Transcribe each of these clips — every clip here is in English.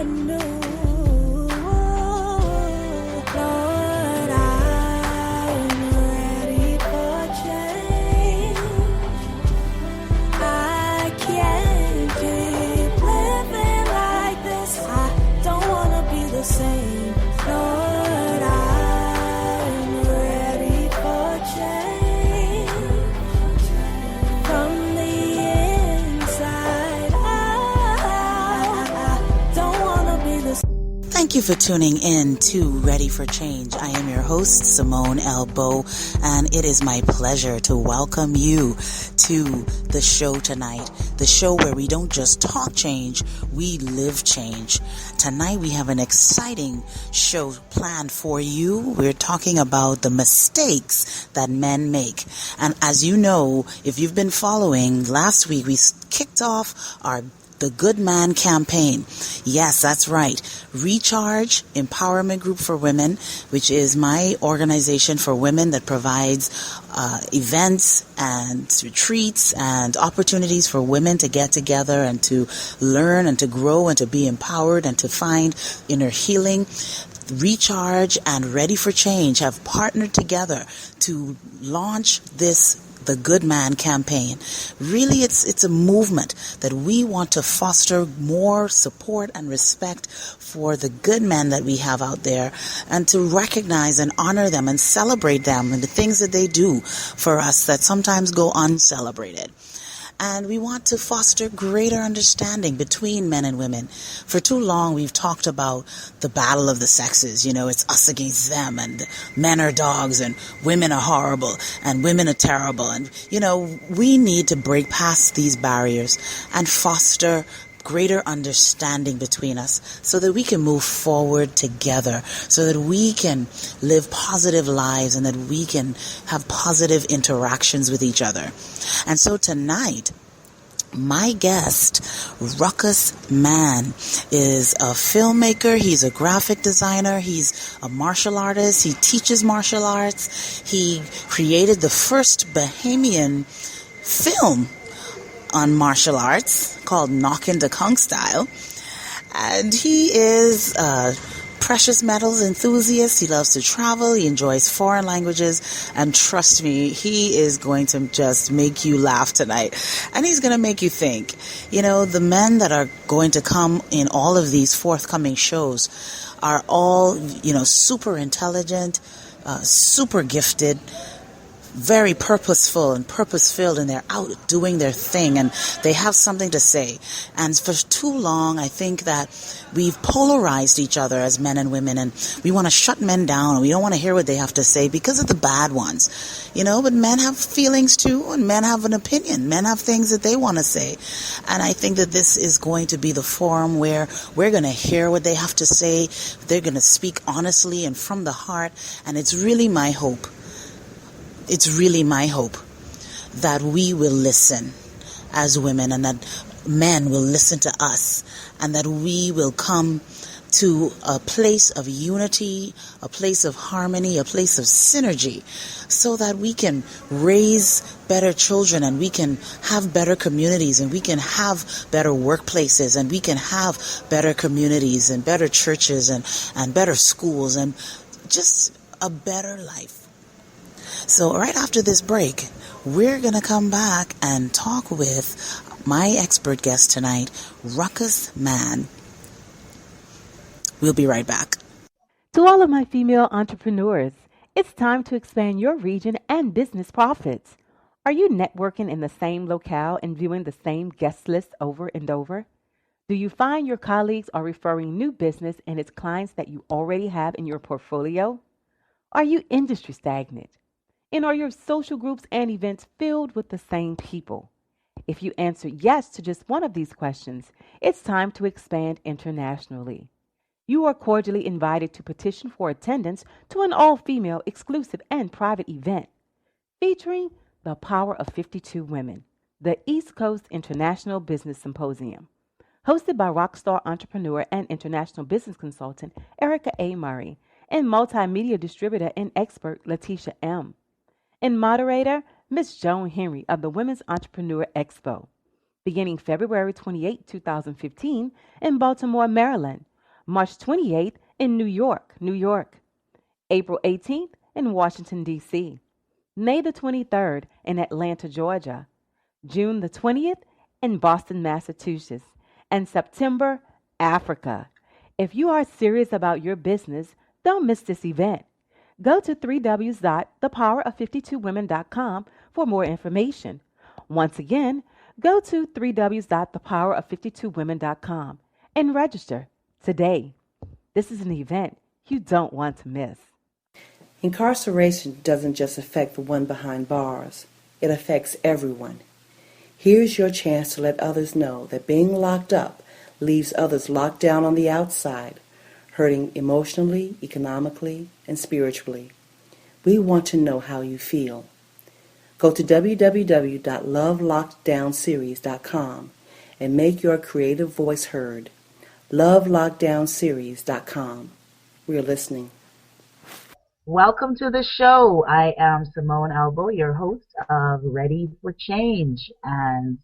new. Lord, I'm ready for change. I can't keep living like this. I don't wanna be the same. Lord, I'm ready for change. From the inside out, I don't wanna be the same. Thank you for tuning in to Ready for Change. I am your host, Simmone L. Bowe, and it is my pleasure to welcome you to the show tonight. The show where we don't just talk change, we live change. Tonight we have an exciting show planned for you. We're talking about the mistakes that men make. And as you know, if you've been following, last week we kicked off the Good Man campaign. Yes, that's right. Recharge Empowerment Group for Women, which is my organization for women that provides events and retreats and opportunities for women to get together and to learn and to grow and to be empowered and to find inner healing. Recharge and Ready for Change have partnered together to launch the Good Man campaign. Really, it's a movement that we want to foster more support and respect for the good men that we have out there, and to recognize and honor them and celebrate them and the things that they do for us that sometimes go uncelebrated. And we want to foster greater understanding between men and women. For too long, we've talked about the battle of the sexes. You know, it's us against them, and men are dogs, and women are horrible, and women are terrible. And, you know, we need to break past these barriers and foster greater understanding between us so that we can move forward together, so that we can live positive lives and that we can have positive interactions with each other. And so tonight, my guest, Ruckus Mann, is a filmmaker. He's a graphic designer. He's a martial artist. He teaches martial arts. He created the first Bahamian film on martial arts called Knockin' the Kung Style. And he is a precious metals enthusiast. He loves to travel. He enjoys foreign languages. And trust me, he is going to just make you laugh tonight. And he's going to make you think. You know, the men that are going to come in all of these forthcoming shows are all, you know, super intelligent, super gifted, very purposeful and purpose-filled, and they're out doing their thing, and they have something to say. And for too long, I think that we've polarized each other as men and women, and we want to shut men down, and we don't want to hear what they have to say because of the bad ones. You know, but men have feelings too, and men have an opinion. Men have things that they want to say. And I think that this is going to be the forum where we're going to hear what they have to say. They're going to speak honestly and from the heart, and it's really my hope. It's really my hope that we will listen as women, and that men will listen to us, and that we will come to a place of unity, a place of harmony, a place of synergy, so that we can raise better children, and we can have better communities, and we can have better workplaces, and we can have better communities and better churches and better schools, and just a better life. So right after this break, we're going to come back and talk with my expert guest tonight, Ruckus Mann. We'll be right back. To all of my female entrepreneurs, it's time to expand your region and business profits. Are you networking in the same locale and viewing the same guest list over and over? Do you find your colleagues are referring new business and its clients that you already have in your portfolio? Are you industry stagnant? And are your social groups and events filled with the same people? If you answer yes to just one of these questions, it's time to expand internationally. You are cordially invited to petition for attendance to an all-female exclusive and private event featuring the power of 52 women, the East Coast International Business Symposium, hosted by rockstar entrepreneur and international business consultant Erica A. Murray and multimedia distributor and expert Letitia M., and moderator, Ms. Joan Henry of the Women's Entrepreneur Expo, beginning February 28, 2015 in Baltimore, Maryland, March 28th in New York, New York. April 18th in Washington, D.C. May the 23rd in Atlanta, Georgia. June the 20th in Boston, Massachusetts. And September, Africa. If you are serious about your business, don't miss this event. Go to www.thepowerof52women.com for more information. Once again, go to www.thepowerof52women.com and register today. This is an event you don't want to miss. Incarceration doesn't just affect the one behind bars. It affects everyone. Here's your chance to let others know that being locked up leaves others locked down on the outside, hurting emotionally, economically, and spiritually. We want to know how you feel. Go to www.lovelockdownseries.com and make your creative voice heard. lovelockdownseries.com. We're listening. Welcome to the show. I am Simmone L, your host of Ready for Change, and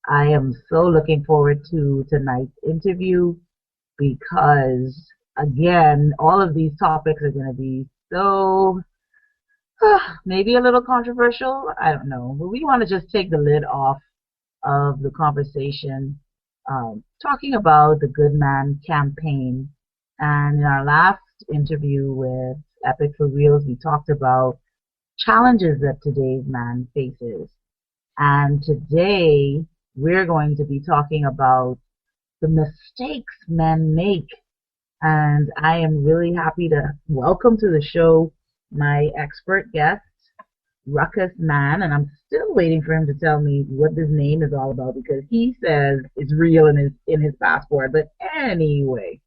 I am so looking forward to tonight's interview because, again, all of these topics are going to be so, maybe a little controversial. I don't know. But we want to just take the lid off of the conversation, talking about the Good Man campaign. And in our last interview with Epic for Reals, we talked about challenges that today's man faces. And today, we're going to be talking about the mistakes men make. And I am really happy to welcome to the show my expert guest, Ruckus Mann. And I'm still waiting for him to tell me what this name is all about because he says it's real in his passport. But anyway,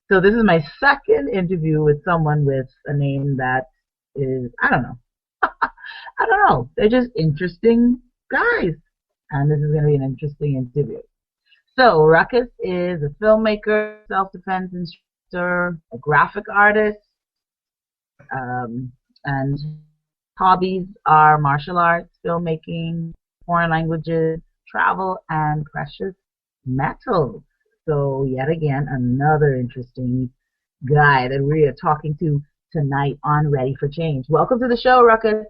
so this is my second interview with someone with a name that is, I don't know. I don't know. They're just interesting guys. And this is going to be an interesting interview. So Ruckus is a filmmaker, self-defense instructor, a graphic artist, and hobbies are martial arts, filmmaking, foreign languages, travel, and precious metals. So yet again, another interesting guy that we are talking to tonight on Ready for Change. Welcome to the show, Ruckus.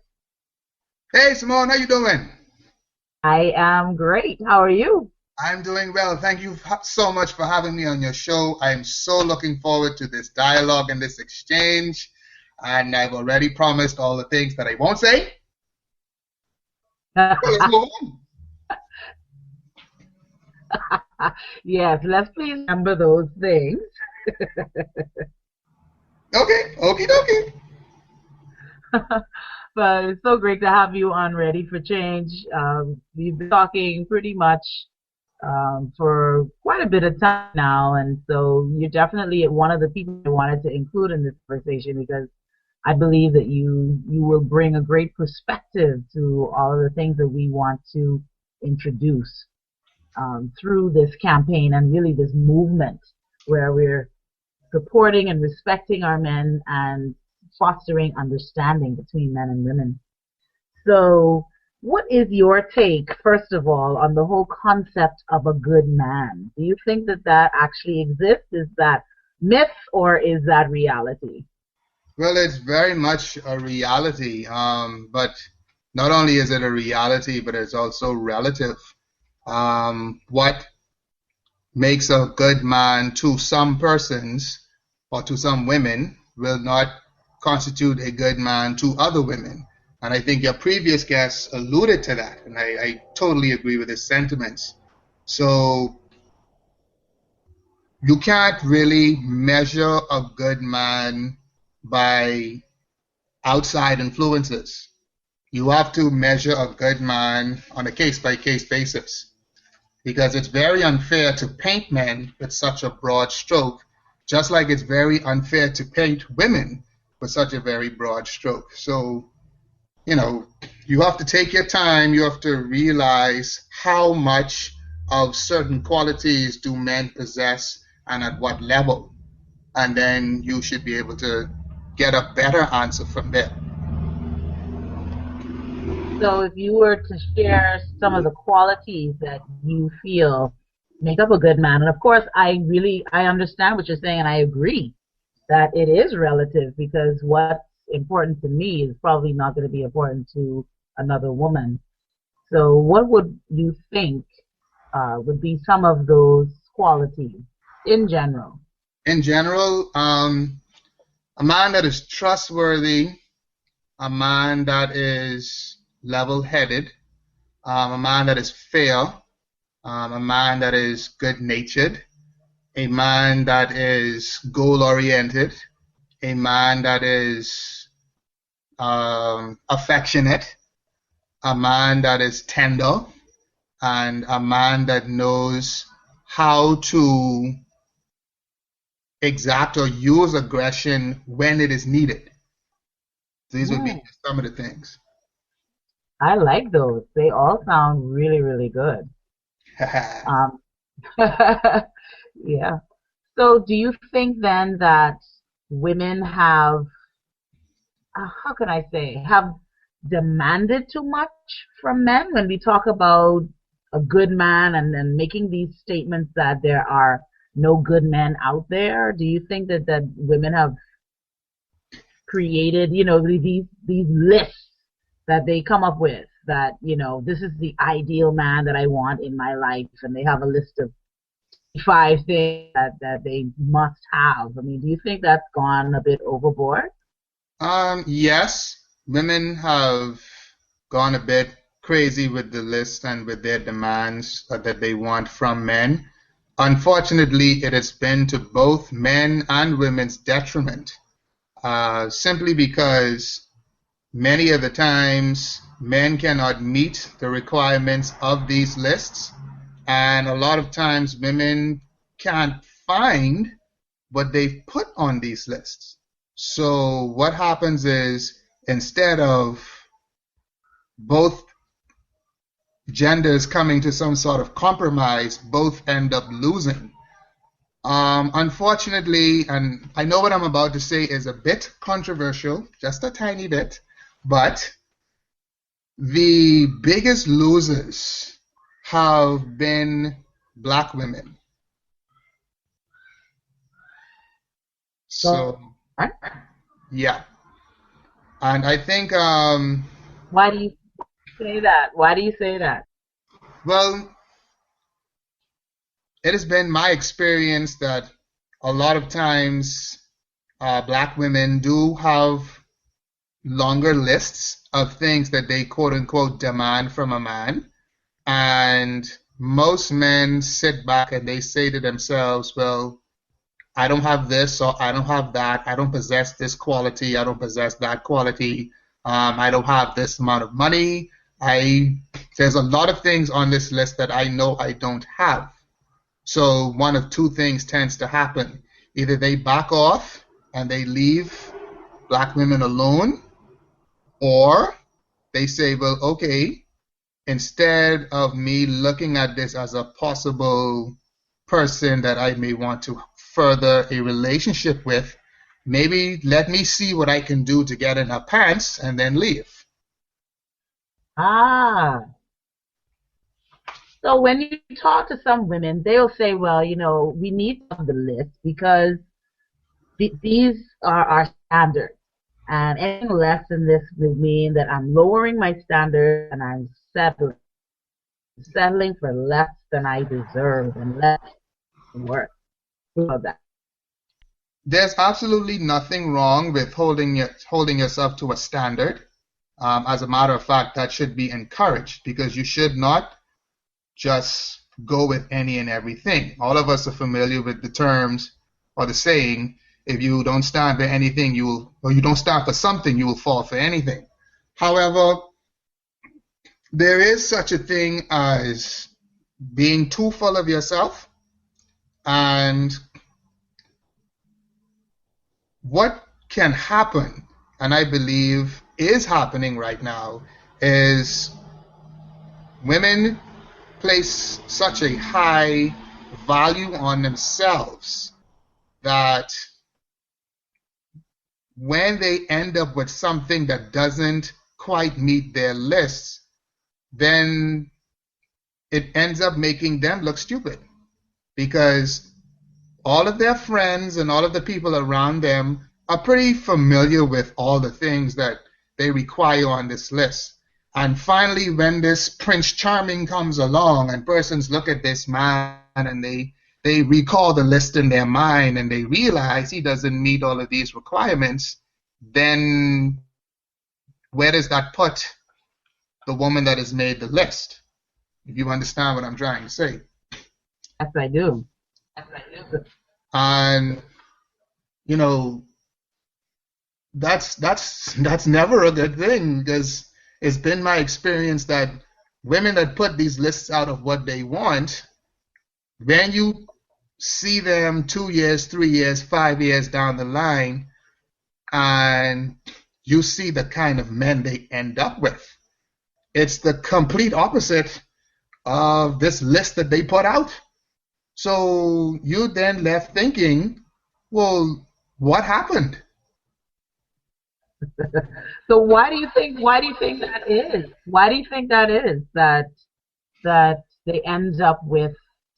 Hey, Simmone, how you doing? I am great. How are you? I'm doing well. Thank you so much for having me on your show. I'm so looking forward to this dialogue and this exchange. And I've already promised all the things that I won't say. So let's move on. Yes, let's please remember those things. Okay, okie dokie. But it's so great to have you on Ready for Change. We've been talking pretty much for quite a bit of time now, and so you're definitely one of the people I wanted to include in this conversation because I believe that you will bring a great perspective to all of the things that we want to introduce through this campaign and really this movement where we're supporting and respecting our men and fostering understanding between men and women. So what is your take, first of all, on the whole concept of a good man? Do you think that that actually exists? Is that myth or is that reality? Well, it's very much a reality, but not only is it a reality, but it's also relative. What makes a good man to some persons or to some women will not constitute a good man to other women. And I think your previous guest alluded to that, and I totally agree with his sentiments. So you can't really measure a good man by outside influences. You have to measure a good man on a case-by-case basis because it's very unfair to paint men with such a broad stroke, just like it's very unfair to paint women with such a very broad stroke. So, you know, you have to take your time. You have to realize how much of certain qualities do men possess and at what level. And then you should be able to get a better answer from there. So if you were to share some of the qualities that you feel make up a good man. And of course, I understand what you're saying, and I agree that it is relative, because what's important to me is probably not going to be important to another woman. So what would you think would be some of those qualities in general? In general, a man that is trustworthy, a man that is level-headed, a man that is fair, a man that is good-natured, a man that is goal-oriented, a man that is affectionate, a man that is tender, and a man that knows how to exact or use aggression when it is needed. These would be some of the things. I like those. They all sound really, really good. Yeah. So do you think then that women have, how can I say, have demanded too much from men when we talk about a good man and making these statements that there are no good men out there? Do you think that women have created, these lists that they come up with, that, this is the ideal man that I want in my life, and they have a list of 5 things that they must have? I mean, do you think that's gone a bit overboard? Yes, women have gone a bit crazy with the list and with their demands that they want from men. Unfortunately, it has been to both men and women's detriment, simply because many of the times men cannot meet the requirements of these lists, and a lot of times women can't find what they've put on these lists. So what happens is, instead of both genders coming to some sort of compromise, both end up losing. Unfortunately, and I know what I'm about to say is a bit controversial, just a tiny bit, but the biggest losers have been black women. So, yeah. And I think... Why do you say that? Why do you say that? Well, it has been my experience that a lot of times black women do have longer lists of things that they quote-unquote demand from a man, and most men sit back and they say to themselves, well, I don't have this, or I don't have that, I don't possess this quality, I don't possess that quality, I don't have this amount of money, there's a lot of things on this list that I know I don't have. So one of 2 things tends to happen. Either they back off and they leave black women alone, or they say, well, okay, instead of me looking at this as a possible person that I may want to further a relationship with, maybe let me see what I can do to get in her pants and then leave. So when you talk to some women, they'll say, well, we need to have the list because these are our standards. And anything less than this would mean that I'm lowering my standards and I'm settling for less than I deserve and less worth. About that. There's absolutely nothing wrong with holding yourself to a standard. As a matter of fact, that should be encouraged, because you should not just go with any and everything. All of us are familiar with the terms or the saying, if you don't stand for anything, you don't stand for something, you will fall for anything. However, there is such a thing as being too full of yourself, and what can happen, and I believe is happening right now, is women place such a high value on themselves that when they end up with something that doesn't quite meet their lists, then it ends up making them look stupid. because all of their friends and all of the people around them are pretty familiar with all the things that they require on this list. And finally, when this Prince Charming comes along and persons look at this man and they recall the list in their mind and they realize he doesn't meet all of these requirements, then where does that put the woman that has made the list? If you understand what I'm trying to say. Yes, I do. And, you know, that's never a good thing, because it's been my experience that women that put these lists out of what they want, when you see them 2 years, 3 years, 5 years down the line, and you see the kind of men they end up with, it's the complete opposite of this list that they put out. So you then left thinking, well, what happened? So why do you think that is? Why do you think that is that they end up with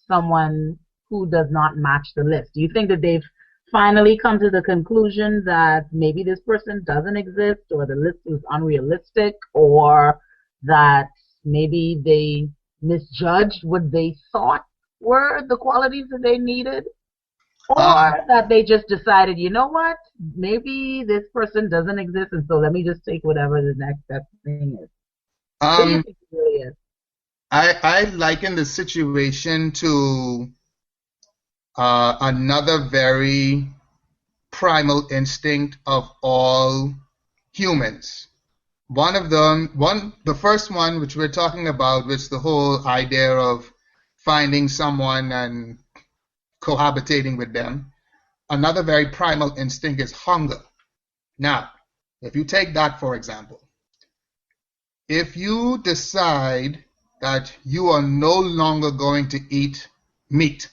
someone who does not match the list? Do you think that they've finally come to the conclusion that maybe this person doesn't exist, or the list is unrealistic, or that maybe they misjudged what they thought were the qualities that they needed? Or that they just decided, you know what, maybe this person doesn't exist, and so let me just take whatever the next best thing is. What do you think it really is? I liken the situation to another very primal instinct of all humans. The first one, which we're talking about, was the whole idea of finding someone and cohabitating with them. Another very primal instinct is hunger. Now, if you take that for example, if you decide that you are no longer going to eat meat,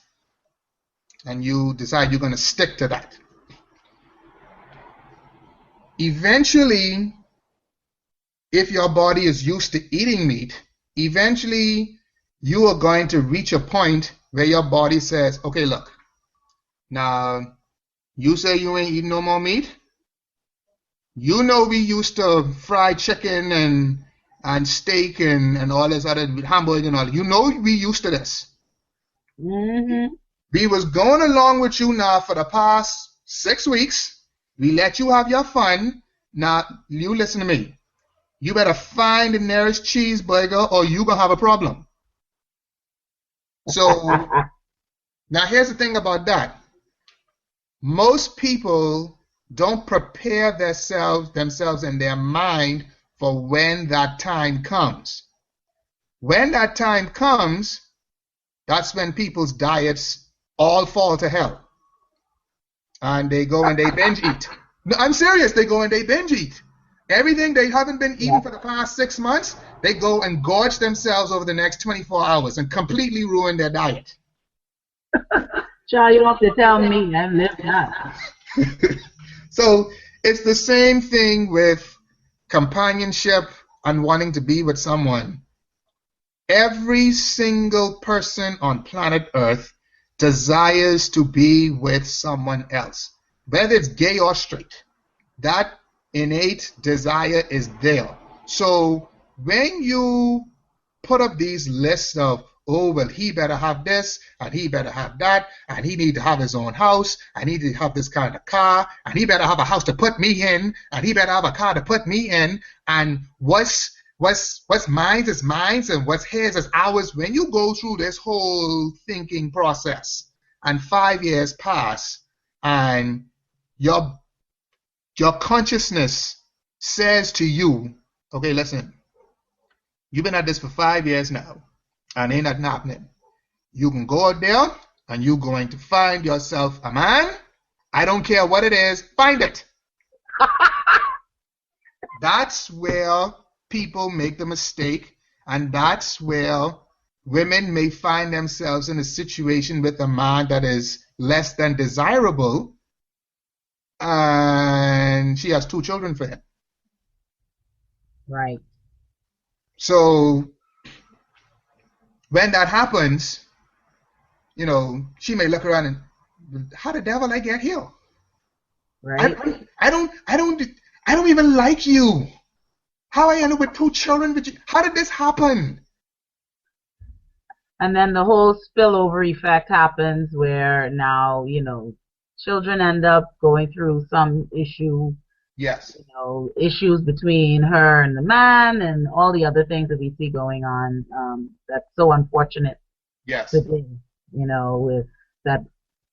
and you decide you're going to stick to that, eventually, if your body is used to eating meat, eventually you are going to reach a point where your body says, okay, look, now you say you ain't eating no more meat. You know we used to fry chicken and steak and all this other hamburger and all. You know we used to this. Mm-hmm. We was going along with you now for the past 6 weeks. We let you have your fun. Now, you listen to me. You better find the nearest cheeseburger or you going to have a problem. So, now here's the thing about that. Most people don't prepare themselves in their mind for when that time comes. When that time comes, that's when people's diets all fall to hell. And they go and they binge eat. No, I'm serious. They go and they binge eat. Everything they haven't been eating for the past 6 months, they go and gorge themselves over the next 24 hours and completely ruin their diet. Child, you don't have to tell me. I've lived that. So it's the same thing with companionship and wanting to be with someone. Every single person on planet Earth desires to be with someone else, whether it's gay or straight. That innate desire is there. So when you put up these lists of, oh, well, he better have this, and he better have that, and he need to have his own house, and he need to have this kind of car, and he better have a house to put me in, and he better have a car to put me in, and what's mine is mine, and what's his is ours. When you go through this whole thinking process, and 5 years pass, and your consciousness says to you, okay, listen, you've been at this for 5 years now, and ain't nothing happening. You can go out there, and you're going to find yourself a man. I don't care what it is, find it. That's where people make the mistake, and that's where women may find themselves in a situation with a man that is less than desirable, and she has 2 children for him. Right. So when that happens, she may look around and, how the devil I get here? Right. I don't even like you. How I end up with 2 children with you? How did this happen? And then the whole spillover effect happens where now, children end up going through some issue. Yes. Issues between her and the man and all the other things that we see going on. That's so unfortunate. Yes. Today, with that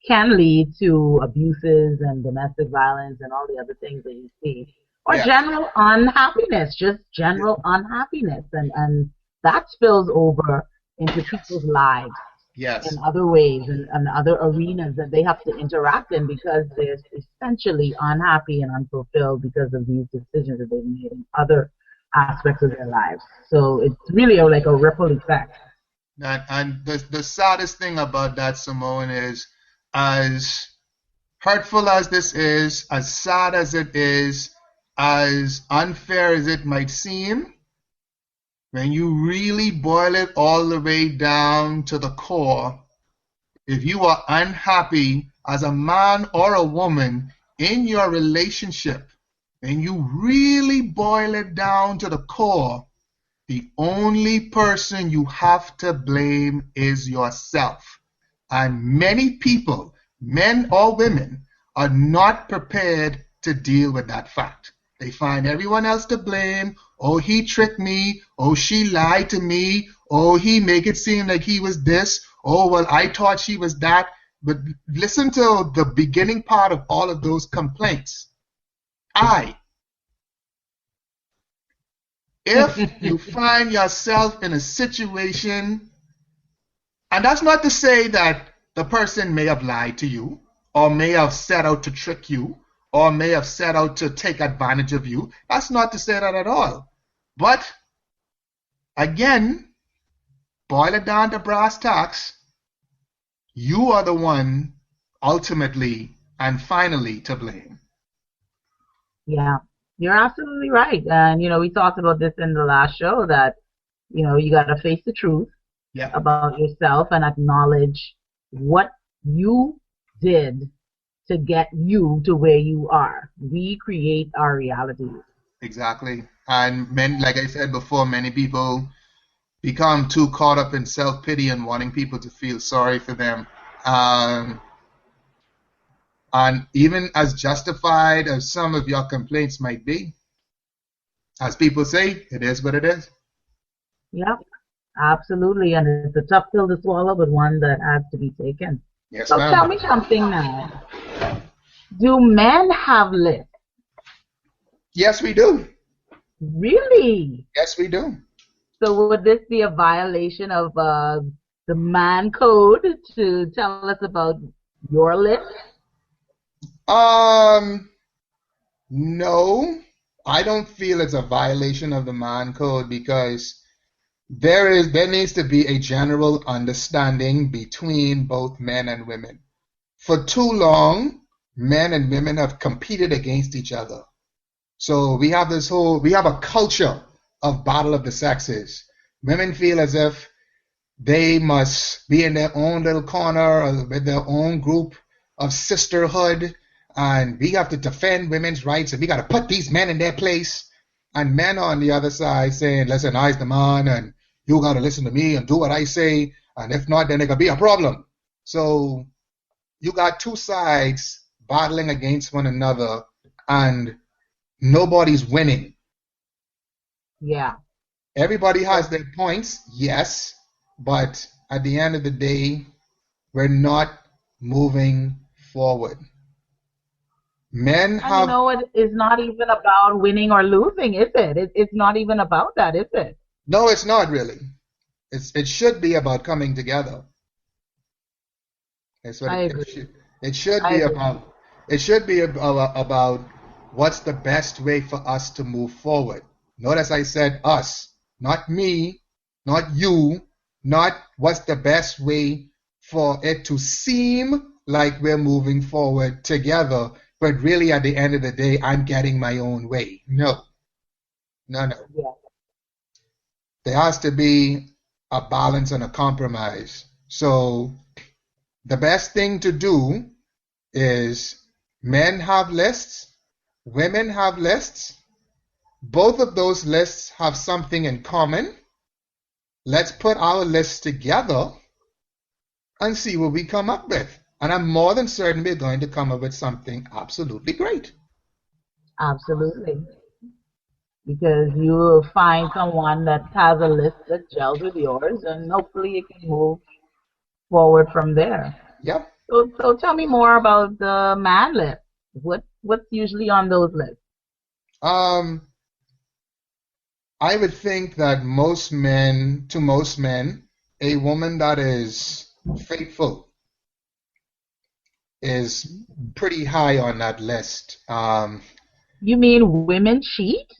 can lead to abuses and domestic violence and all the other things that you see. Or general unhappiness, just general unhappiness. And that spills over into people's lives. Yes. In other ways and other arenas that they have to interact in because they're essentially unhappy and unfulfilled because of these decisions that they've made in other aspects of their lives. So it's really like a ripple effect. And the saddest thing about that, Simmone, is as hurtful as this is, as sad as it is, as unfair as it might seem, when you really boil it all the way down to the core, if you are unhappy as a man or a woman in your relationship, and you really boil it down to the core, the only person you have to blame is yourself. And many people, men or women, are not prepared to deal with that fact. They find everyone else to blame. Oh, he tricked me. Oh, she lied to me. Oh, he make it seem like he was this. Oh, well, I thought she was that. But listen to the beginning part of all of those complaints. If you find yourself in a situation, and that's not to say that the person may have lied to you, or may have set out to trick you, or may have set out to take advantage of you. That's not to say that at all. But, again, boil it down to brass tacks, you are the one ultimately and finally to blame. Yeah, you're absolutely right. And, we talked about this in the last show that, you got to face the truth about yourself and acknowledge what you did to get you to where you are. We create our reality. Exactly. And like I said before, many people become too caught up in self-pity and wanting people to feel sorry for them. And even as justified as some of your complaints might be, as people say, it is what it is. Yep, absolutely. And it's a tough pill to swallow, but one that has to be taken. Yes, so ma'am. Tell me something now. Do men have lists? Yes, we do. Really? Yes, we do. So would this be a violation of the man code to tell us about your list? No, I don't feel it's a violation of the man code because there needs to be a general understanding between both men and women. For too long, men and women have competed against each other. So we have a culture of battle of the sexes. Women feel as if they must be in their own little corner or with their own group of sisterhood, and we have to defend women's rights, and we got to put these men in their place. And men on the other side saying, listen, I's the man, and you got to listen to me and do what I say, and if not, then there could be a problem. So you got two sides battling against one another, and nobody's winning. Yeah. Everybody has their points, yes, but at the end of the day, we're not moving forward. Men have... it's not even about winning or losing, is it? It's not even about that, is it? No, it's not really. It should be about coming together. That's what it should be about. It should be about what's the best way for us to move forward. Notice I said us, not me, not you, not what's the best way for it to seem like we're moving forward together, but really at the end of the day, I'm getting my own way. No. Yeah. There has to be a balance and a compromise. So the best thing to do is men have lists, women have lists. Both of those lists have something in common. Let's put our lists together and see what we come up with. And I'm more than certain we're going to come up with something absolutely great. Absolutely. Because you will find someone that has a list that gels with yours, and hopefully you can move forward from there. Yep. So tell me more about the man list. What's usually on those lists? I would think that most men, a woman that is faithful is pretty high on that list. You mean women cheat?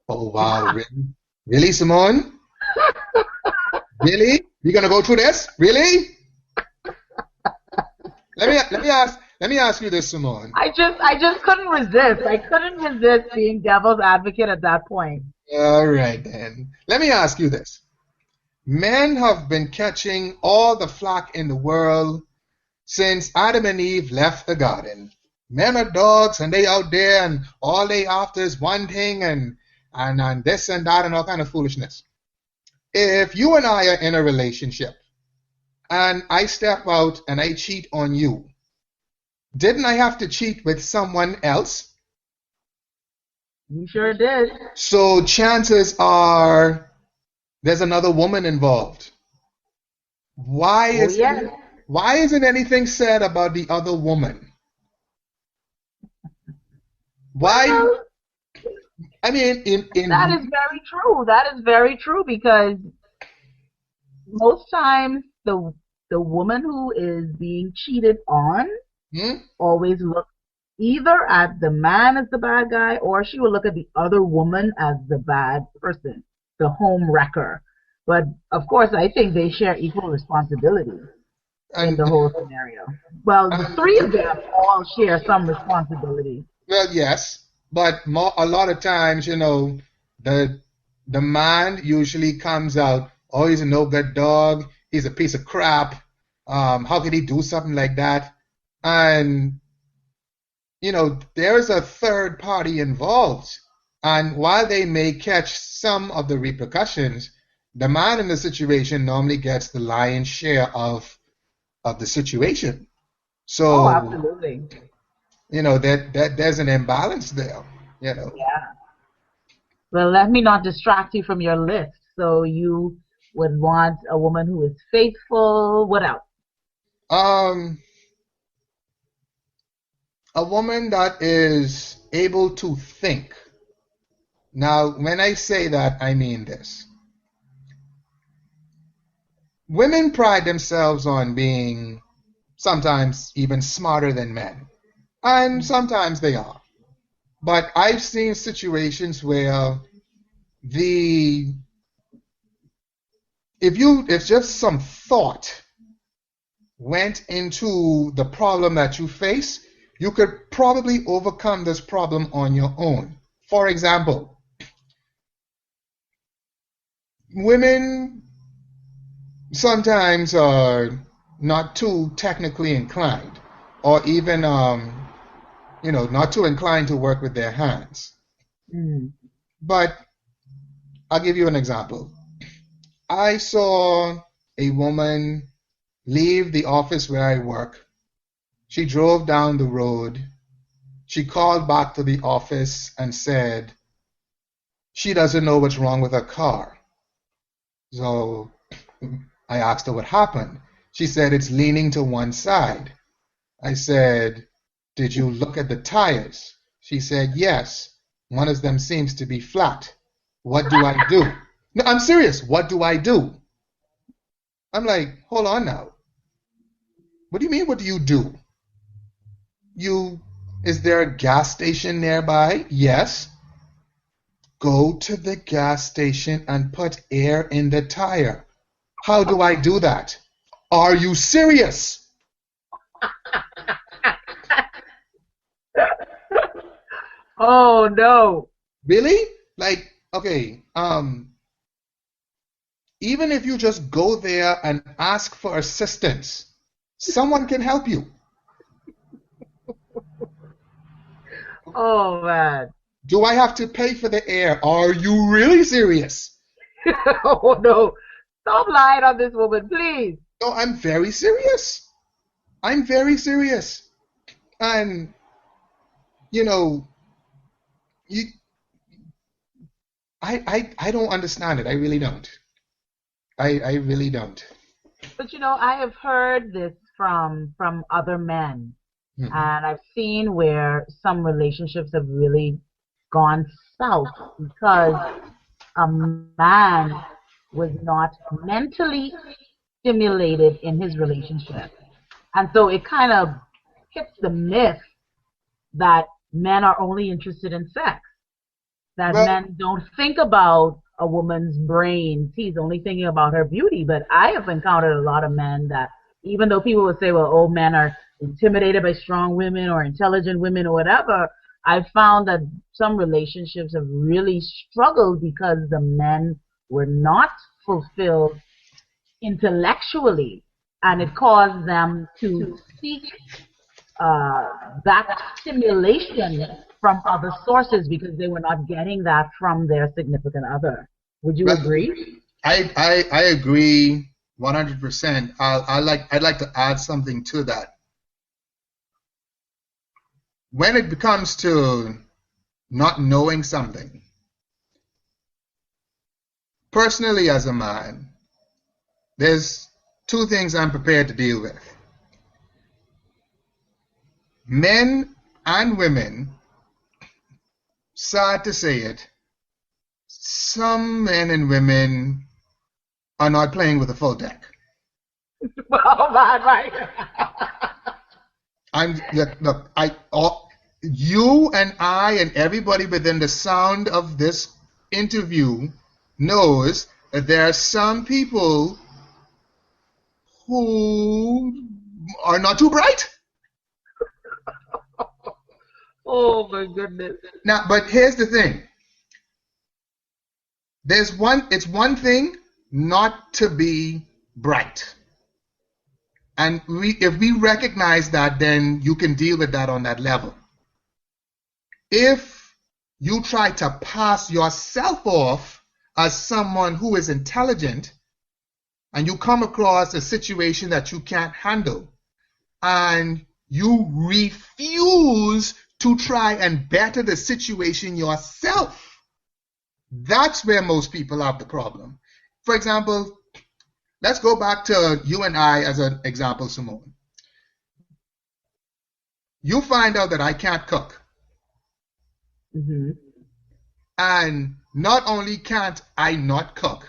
Oh wow, really, Simmone? Really? We're gonna go through this? Really? Let me ask you this, Simmone. I just couldn't resist. I couldn't resist being devil's advocate at that point. All right then. Let me ask you this. Men have been catching all the flack in the world since Adam and Eve left the garden. Men are dogs and they out there and all they after is one thing and this and that and all kind of foolishness. If you and I are in a relationship and I step out and I cheat on you, didn't I have to cheat with someone else? You sure did. So chances are there's another woman involved. Why isn't anything said about the other woman? Why? Well, I mean, that is very true. That is very true because most times the woman who is being cheated on always looks either at the man as the bad guy, or she will look at the other woman as the bad person, the home wrecker. But of course, I think they share equal responsibility in the whole scenario. Well, the three of them all share some responsibility. Well, yes, but a lot of times, you know, the man usually comes out, oh, he's a no good dog, he's a piece of crap. How could he do something like that? And you know, there's a third party involved. And while they may catch some of the repercussions, the man in the situation normally gets the lion's share of the situation. So, absolutely. You know, that there's an imbalance there, you know. Yeah. Well, let me not distract you from your list. So you would want a woman who is faithful. What else? A woman that is able to think. Now, when I say that, I mean this. Women pride themselves on being sometimes even smarter than men. And sometimes they are. But I've seen situations where if just some thought went into the problem that you face, you could probably overcome this problem on your own. For example, women sometimes are not too technically inclined, or even, not too inclined to work with their hands. But I'll give you an example. I saw a woman leave the office where I work. She drove down the road. She called back to the office and said she doesn't know what's wrong with her car. So I asked her what happened. She said it's leaning to one side. I said, did you look at the tires? She said, yes. One of them seems to be flat. What do I do? No, I'm serious. What do I do? I'm like, hold on now. What do you mean, what do you do? Is there a gas station nearby? Yes. Go to the gas station and put air in the tire. How do I do that? Are you serious? Oh, no. Really? Like, okay, even if you just go there and ask for assistance, Someone can help you. Oh, man. Do I have to pay for the air? Are you really serious? Oh, no. Stop lying on this woman, please. No, I'm very serious. I'm very serious. And, you know, I don't understand it. I really don't. I really don't. But, I have heard this from other men. Mhm. And I've seen where some relationships have really gone south because a man was not mentally stimulated in his relationship. And so it kind of hits the myth that men are only interested in sex, that Well- men don't think about a woman's brains. He's only thinking about her beauty. But I have encountered a lot of men that, even though people would say, well, old men are intimidated by strong women or intelligent women or whatever, I found that some relationships have really struggled because the men were not fulfilled intellectually, and it caused them to seek that stimulation from other sources because they were not getting that from their significant other. Would you agree? I agree 100%. I'd like to add something to that. When it comes to not knowing something, personally as a man, there's two things I'm prepared to deal with. Men and women, sad to say it, some men and women are not playing with a full deck. Oh, man, right. You and I and everybody within the sound of this interview knows that there are some people who are not too bright. Oh, my goodness. Now, but here's the thing. It's one thing not to be bright. And if we recognize that, then you can deal with that on that level. If you try to pass yourself off as someone who is intelligent, and you come across a situation that you can't handle, and you refuse to try and better the situation yourself, that's where most people have the problem. For example, let's go back to you and I as an example, Simmone. You find out that I can't cook. Mm-hmm. And not only can't I not cook,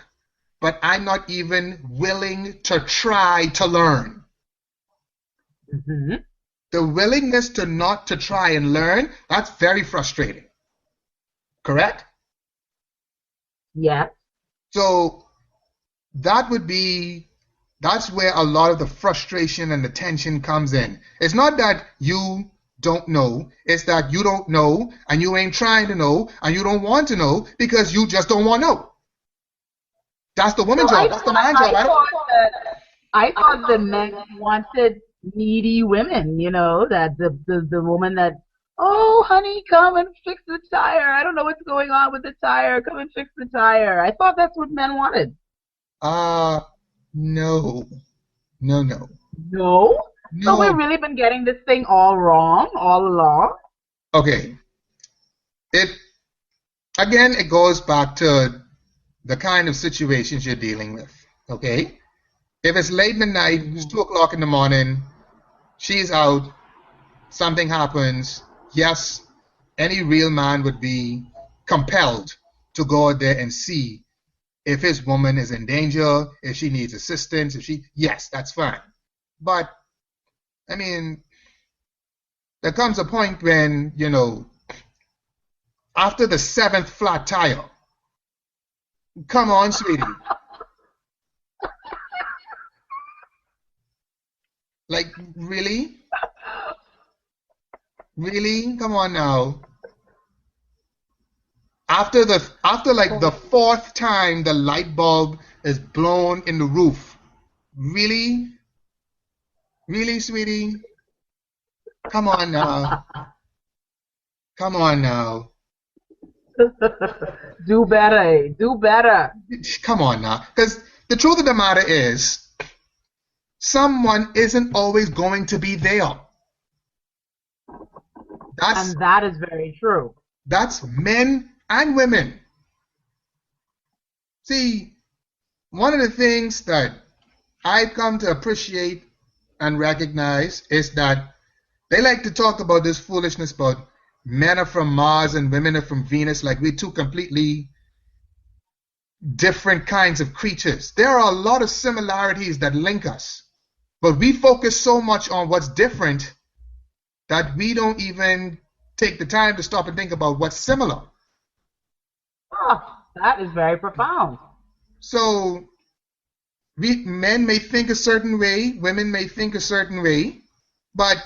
but I'm not even willing to try to learn. Mm-hmm. The willingness to not to try and learn, that's very frustrating. Correct? Yeah. So that's where a lot of the frustration and the tension comes in. It's not that you don't know, it's that you don't know and you ain't trying to know and you don't want to know because you just don't want to know. That's the woman's job. That's the man's job. I thought the men wanted needy women, that the woman that, oh, honey, come and fix the tire. I don't know what's going on with the tire. Come and fix the tire. I thought that's what men wanted. No. No? No. So we've really been getting this thing all wrong, all along? Okay. It goes back to the kind of situations you're dealing with, okay? If it's late in the night, it's 2 o'clock in the morning, she's out, something happens, yes, any real man would be compelled to go out there and see if his woman is in danger, if she needs assistance, yes, that's fine. But, I mean, there comes a point when, after the 7th flat tire, come on, sweetie. Like, really? Really? Come on now. After the 4th time the light bulb is blown in the roof. Really? Really, sweetie? Come on now. Come on now. Do better. Do better. Come on now. Because the truth of the matter is, someone isn't always going to be there. And that is very true. That's men and women. See, one of the things that I've come to appreciate and recognize is that they like to talk about this foolishness about men are from Mars and women are from Venus, like we're two completely different kinds of creatures. There are a lot of similarities that link us, but we focus so much on what's different that we don't even take the time to stop and think about what's similar. Oh, that is very profound. So men may think a certain way, women may think a certain way, but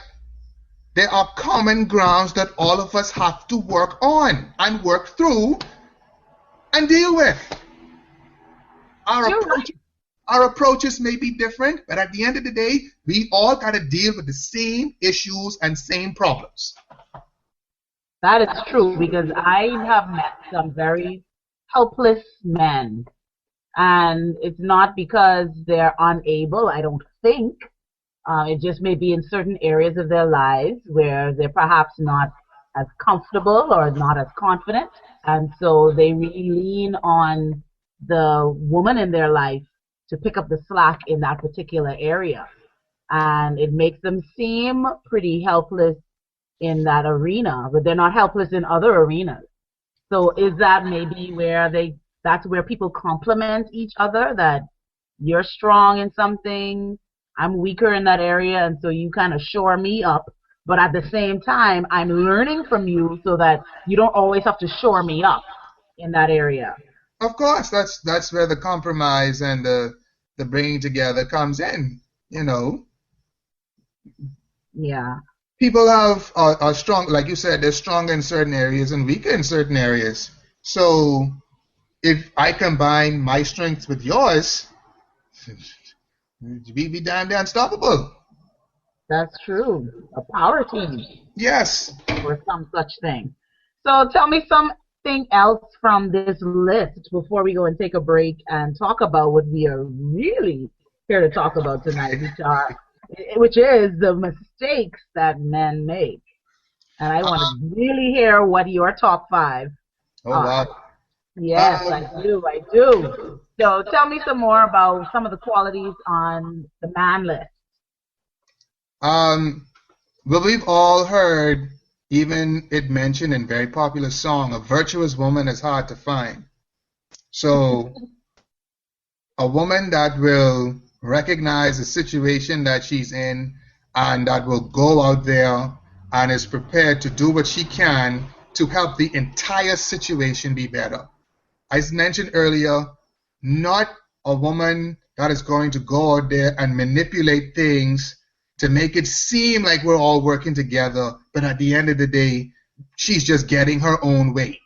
there are common grounds that all of us have to work on and work through and deal with. Our approaches may be different, but at the end of the day, we all got to deal with the same issues and same problems. That is true, because I have met some very helpless men, and it's not because they're unable, I don't think. It just may be in certain areas of their lives where they're perhaps not as comfortable or not as confident, and so they really lean on the woman in their life to pick up the slack in that particular area, and it makes them seem pretty helpless in that arena, but they're not helpless in other arenas. So is that maybe where that's where people complement each other, that you're strong in something, I'm weaker in that area, and so you kind of shore me up, but at the same time, I'm learning from you so that you don't always have to shore me up in that area. Of course, that's where the compromise and the bringing together comes in, you know. Yeah. People are strong, like you said, they're stronger in certain areas and weaker in certain areas. So if I combine my strengths with yours, we'd be damn unstoppable. That's true. A power team. Yes. Or some such thing. So tell me something else from this list before we go and take a break and talk about what we are really here to talk about tonight, which is the mistakes that men make. And I want to really hear what your top 5 are. Wow. Yes, I do. So tell me some more about some of the qualities on the man list. Well, we've all heard, even it mentioned in a very popular song, a virtuous woman is hard to find. So a woman that will recognize the situation that she's in and that will go out there and is prepared to do what she can to help the entire situation be better. As mentioned earlier, not a woman that is going to go out there and manipulate things to make it seem like we're all working together, but at the end of the day, she's just getting her own way.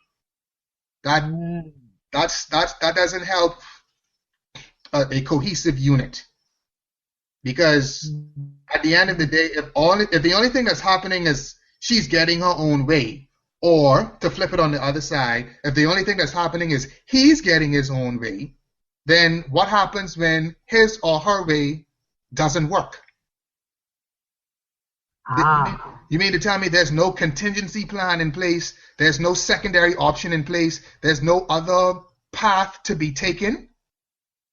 That doesn't help a cohesive unit. Because at the end of the day, if the only thing that's happening is she's getting her own way, or to flip it on the other side, if the only thing that's happening is he's getting his own way, then what happens when his or her way doesn't work? You mean to tell me there's no contingency plan in place, there's no secondary option in place, there's no other path to be taken?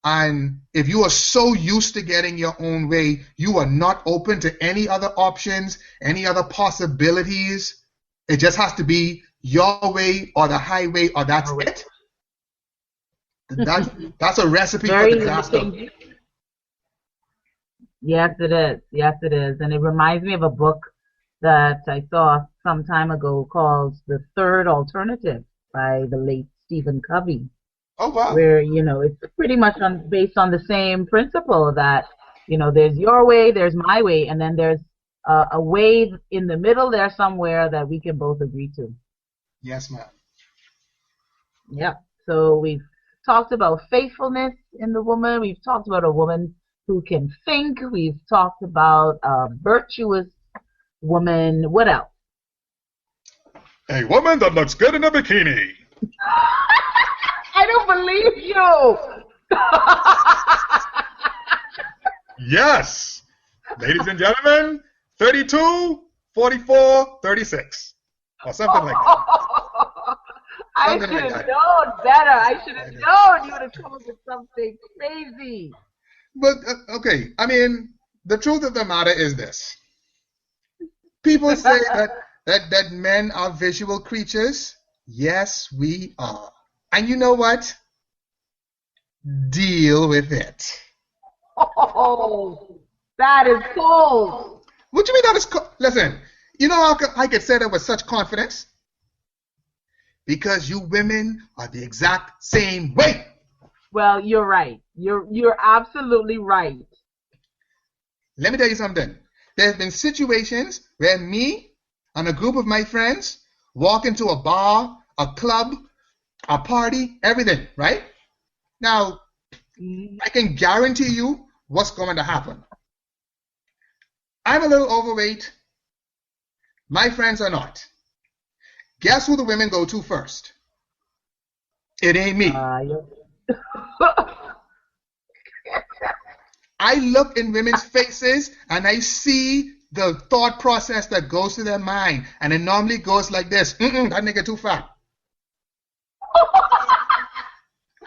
And if you are so used to getting your own way, you are not open to any other options, any other possibilities. It just has to be your way or the highway, or that's it. That's a recipe for disaster. Yes, it is. Yes, it is. And it reminds me of a book that I saw some time ago called The Third Alternative by the late Stephen Covey. Oh, wow. Where, it's pretty much based on the same principle that, there's your way, there's my way, and then there's a way in the middle there somewhere that we can both agree to. Yes, ma'am. Yeah. So we've talked about faithfulness in the woman. We've talked about a woman who can think. We've talked about a virtuous woman. What else? A woman that looks good in a bikini. I don't believe you. Yes. Ladies and gentlemen, 32, 44, 36. Or something like that. I should have known better. I should have known you would have come up with something crazy. But, okay, I mean, the truth of the matter is this. People say that men are visual creatures. Yes, we are. And you know what? Deal with it. Oh, that is cold. What do you mean that is cold? Listen, you know how I could say that with such confidence? Because you women are the exact same way. Well, you're right. You're absolutely right. Let me tell you something. There have been situations where me and a group of my friends walk into a bar, a club, a party, everything, right? Now, I can guarantee you what's going to happen. I'm a little overweight. My friends are not. Guess who the women go to first? It ain't me. I look in women's faces and I see the thought process that goes through their mind, and it normally goes like this: that nigga too fat.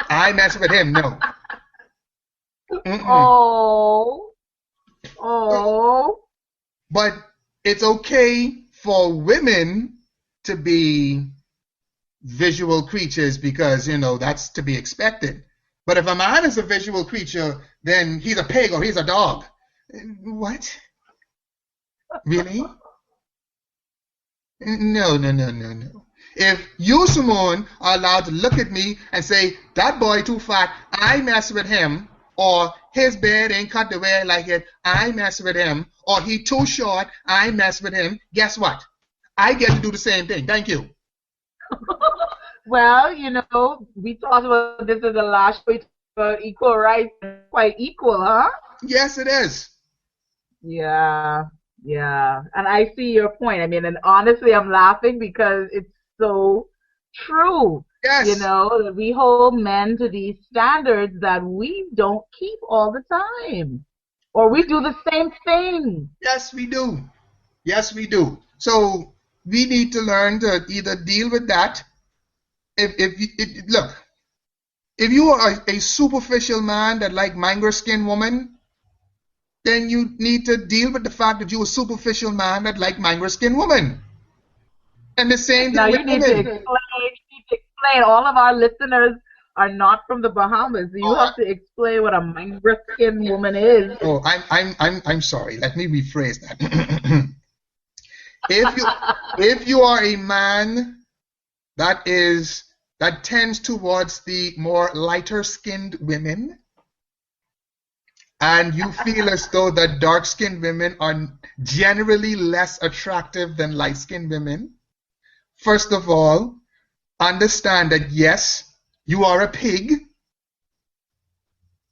I mess with him, no. Oh. But it's okay for women to be visual creatures because, you know, that's to be expected. But if a man is a visual creature, then he's a pig or he's a dog. What? Really? No. If you, Simmone, are allowed to look at me and say, that boy too fat, I mess with him, or his beard ain't cut the way I like it, I mess with him, or he too short, I mess with him, guess what? I get to do the same thing. Thank you. Well, you know, we talked about this in the last week about equal rights. Quite equal, huh? Yes, it is. Yeah. And I see your point. I mean, and honestly, I'm laughing because it's so true. Yes. You know, that we hold men to these standards that we don't keep all the time. Or we do the same thing. Yes, we do. Yes, we do. So we need to learn to either deal with that. Look, if you are a superficial man that like mango skin woman, then you need to deal with the fact that you're a superficial man that like mango skin woman. And the same now thing you with need women. to explain. All of our listeners are not from the Bahamas. You have to explain what a mango skin woman is. Oh, I'm sorry. Let me rephrase that. If you are a man that tends towards the more lighter skinned women, and you feel as though that dark skinned women are generally less attractive than light skinned women, first of all, understand that yes, you are a pig,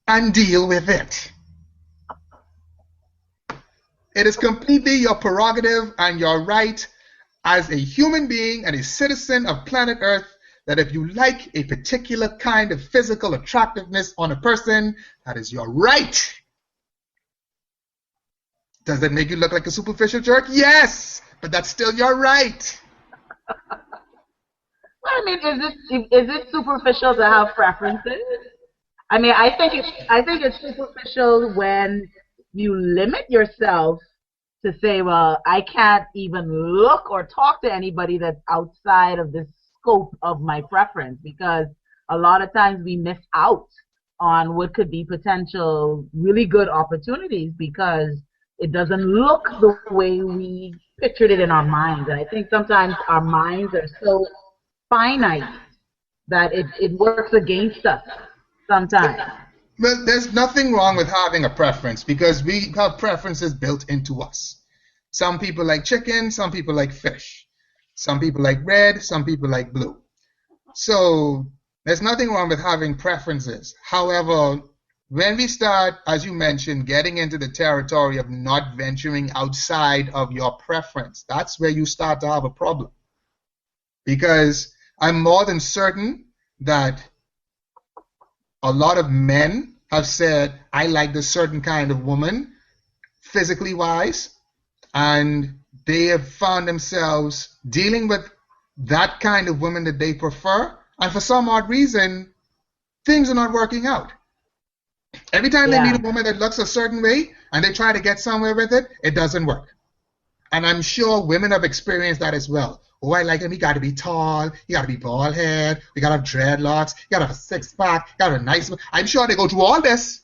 and deal with it. It is completely your prerogative and your right as a human being and a citizen of planet Earth that if you like a particular kind of physical attractiveness on a person, that is your right. Does that make you look like a superficial jerk? Yes, but that's still your right. Well, I mean, is it superficial to have preferences? I mean, I think it's superficial when you limit yourself to say, well, I can't even look or talk to anybody that's outside of the scope of my preference, because a lot of times we miss out on what could be potential really good opportunities because it doesn't look the way we pictured it in our minds. And I think sometimes our minds are so finite that it works against us sometimes. Well, there's nothing wrong with having a preference because we have preferences built into us. Some people like chicken, some people like fish. Some people like red, some people like blue. So there's nothing wrong with having preferences. However, when we start, as you mentioned, getting into the territory of not venturing outside of your preference, that's where you start to have a problem. Because I'm more than certain that a lot of men have said, I like this certain kind of woman, physically wise, and they have found themselves dealing with that kind of woman that they prefer, and for some odd reason, things are not working out. Every time they meet a woman that looks a certain way and they try to get somewhere with it, it doesn't work. And I'm sure women have experienced that as well. Oh, I like him. He got to be tall. He got to be bald head. We got to have dreadlocks. You got to have a six-pack. Got to have a nice... I'm sure they go through all this.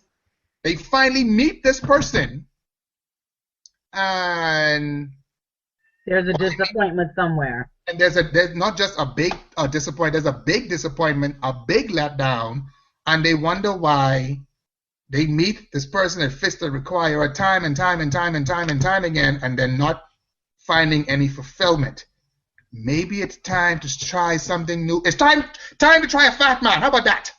They finally meet this person. And... there's a disappointment somewhere. And there's not just a big disappointment. There's a big disappointment, a big letdown. And they wonder why they meet this person that fits the require time and time again, and they're not finding any fulfillment. Maybe it's time to try something new. It's time to try a fat man. How about that?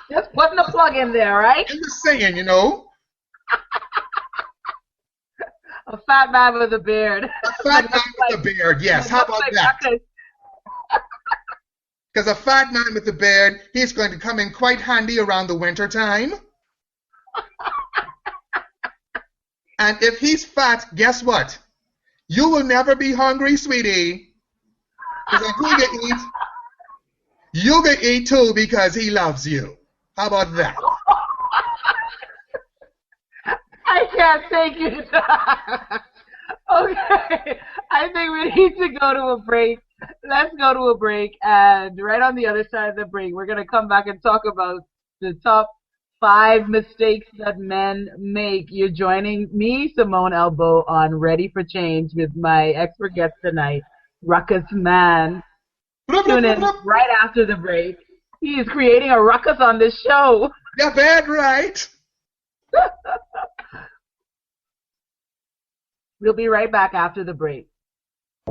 Just putting a plug in there, right? I'm just saying, you know. A fat man with a beard. A fat man with a beard, yes. How about that? Because a fat man with a beard, he's going to come in quite handy around the winter time. And if he's fat, guess what? You will never be hungry, sweetie. Because when you can eat too because he loves you. How about that? I can't take it. Okay, I think we need to go to a break. Let's go to a break, and right on the other side of the break, we're going to come back and talk about the top 5 mistakes that men make. You're joining me, Simmone L, Bowe, on Ready for Change with my expert guest tonight, Ruckus Mann. Tune in right after the break. He is creating a ruckus on this show. You're bad, right? We'll be right back after the break.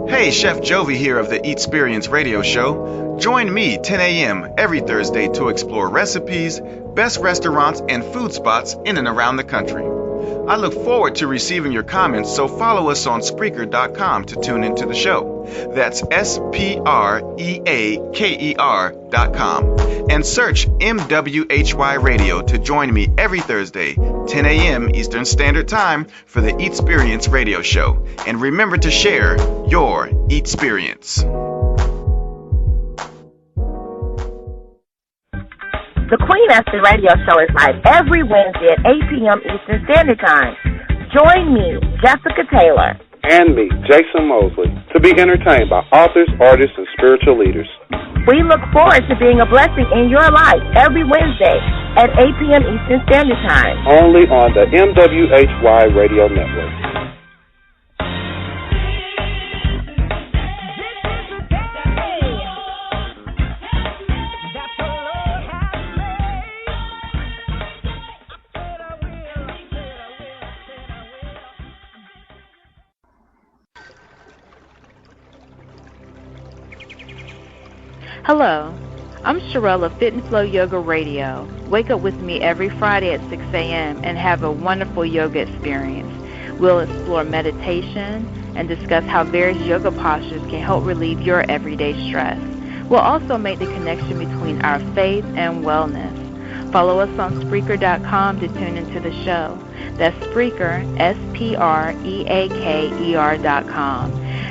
Hey, Chef Jovi here of the Eatsperience Radio Show. Join me 10 a.m. every Thursday to explore recipes, best restaurants, and food spots in and around the country. I look forward to receiving your comments, so follow us on Spreaker.com to tune into the show. That's SPREAKER.com. And search MWHY Radio to join me every Thursday, 10 a.m. Eastern Standard Time for the Eatsperience Radio Show. And remember to share your Eatsperience. The Queen Esther Radio Show is live every Wednesday at 8 p.m. Eastern Standard Time. Join me, Jessica Taylor, and me, Jason Mosley, to be entertained by authors, artists, and spiritual leaders. We look forward to being a blessing in your life every Wednesday at 8 p.m. Eastern Standard Time. Only on the MWHY Radio Network. Hello, I'm Sherelle of Fit and Flow Yoga Radio. Wake up with me every Friday at 6 a.m. and have a wonderful yoga experience. We'll explore meditation and discuss how various yoga postures can help relieve your everyday stress. We'll also make the connection between our faith and wellness. Follow us on Spreaker.com to tune into the show. That's Spreaker, SPREAKER.com.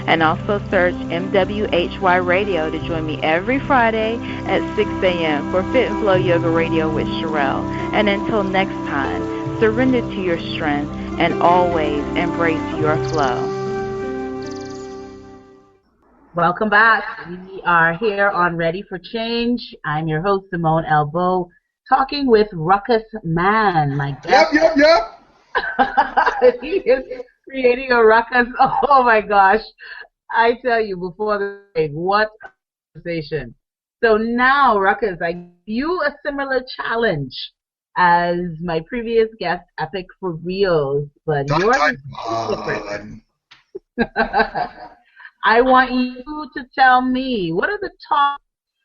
And also search MWHY Radio to join me every Friday at 6 a.m. for Fit and Flow Yoga Radio with Sherelle. And until next time, surrender to your strength and always embrace your flow. Welcome back. We are here on Ready for Change. I'm your host, Simmone L, Bowe, talking with Ruckus Mann, my guest. Yep. He is creating a ruckus. Oh my gosh. I tell you, before the break, what a conversation. So now, Ruckus, I give you a similar challenge as my previous guest, Epic for Reals, but yours is different. I want you to tell me, what are the top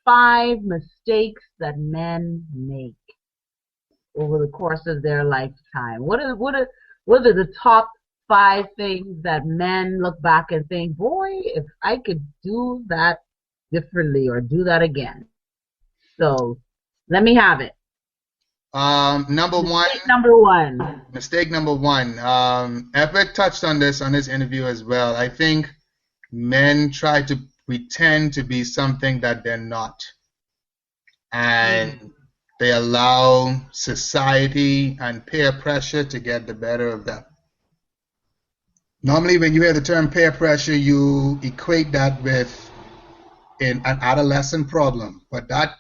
5 mistakes that men make? over the course of their lifetime? What are the top 5 things that men look back and think, boy, if I could do that differently or do that again? So let me have it. Mistake number one. Epic touched on this on his interview as well. I think men try to pretend to be something that they're not. And they allow society and peer pressure to get the better of them. Normally, when you hear the term peer pressure, you equate that with an adolescent problem. But that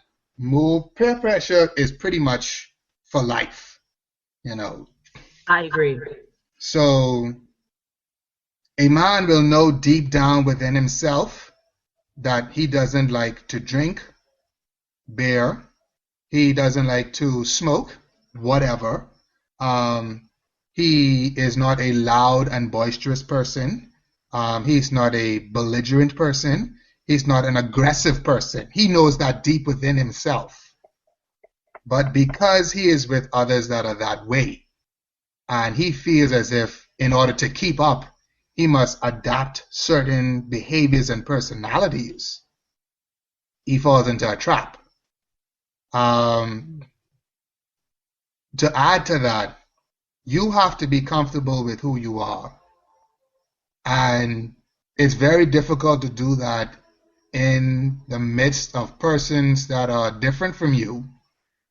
peer pressure is pretty much for life, I agree. So a man will know deep down within himself that he doesn't like to drink beer, he doesn't like to smoke, whatever. He is not a loud and boisterous person. He's not a belligerent person. He's not an aggressive person. He knows that deep within himself. But because he is with others that are that way, and he feels as if in order to keep up, he must adapt certain behaviors and personalities, he falls into a trap. To add to that, you have to be comfortable with who you are. And it's very difficult to do that in the midst of persons that are different from you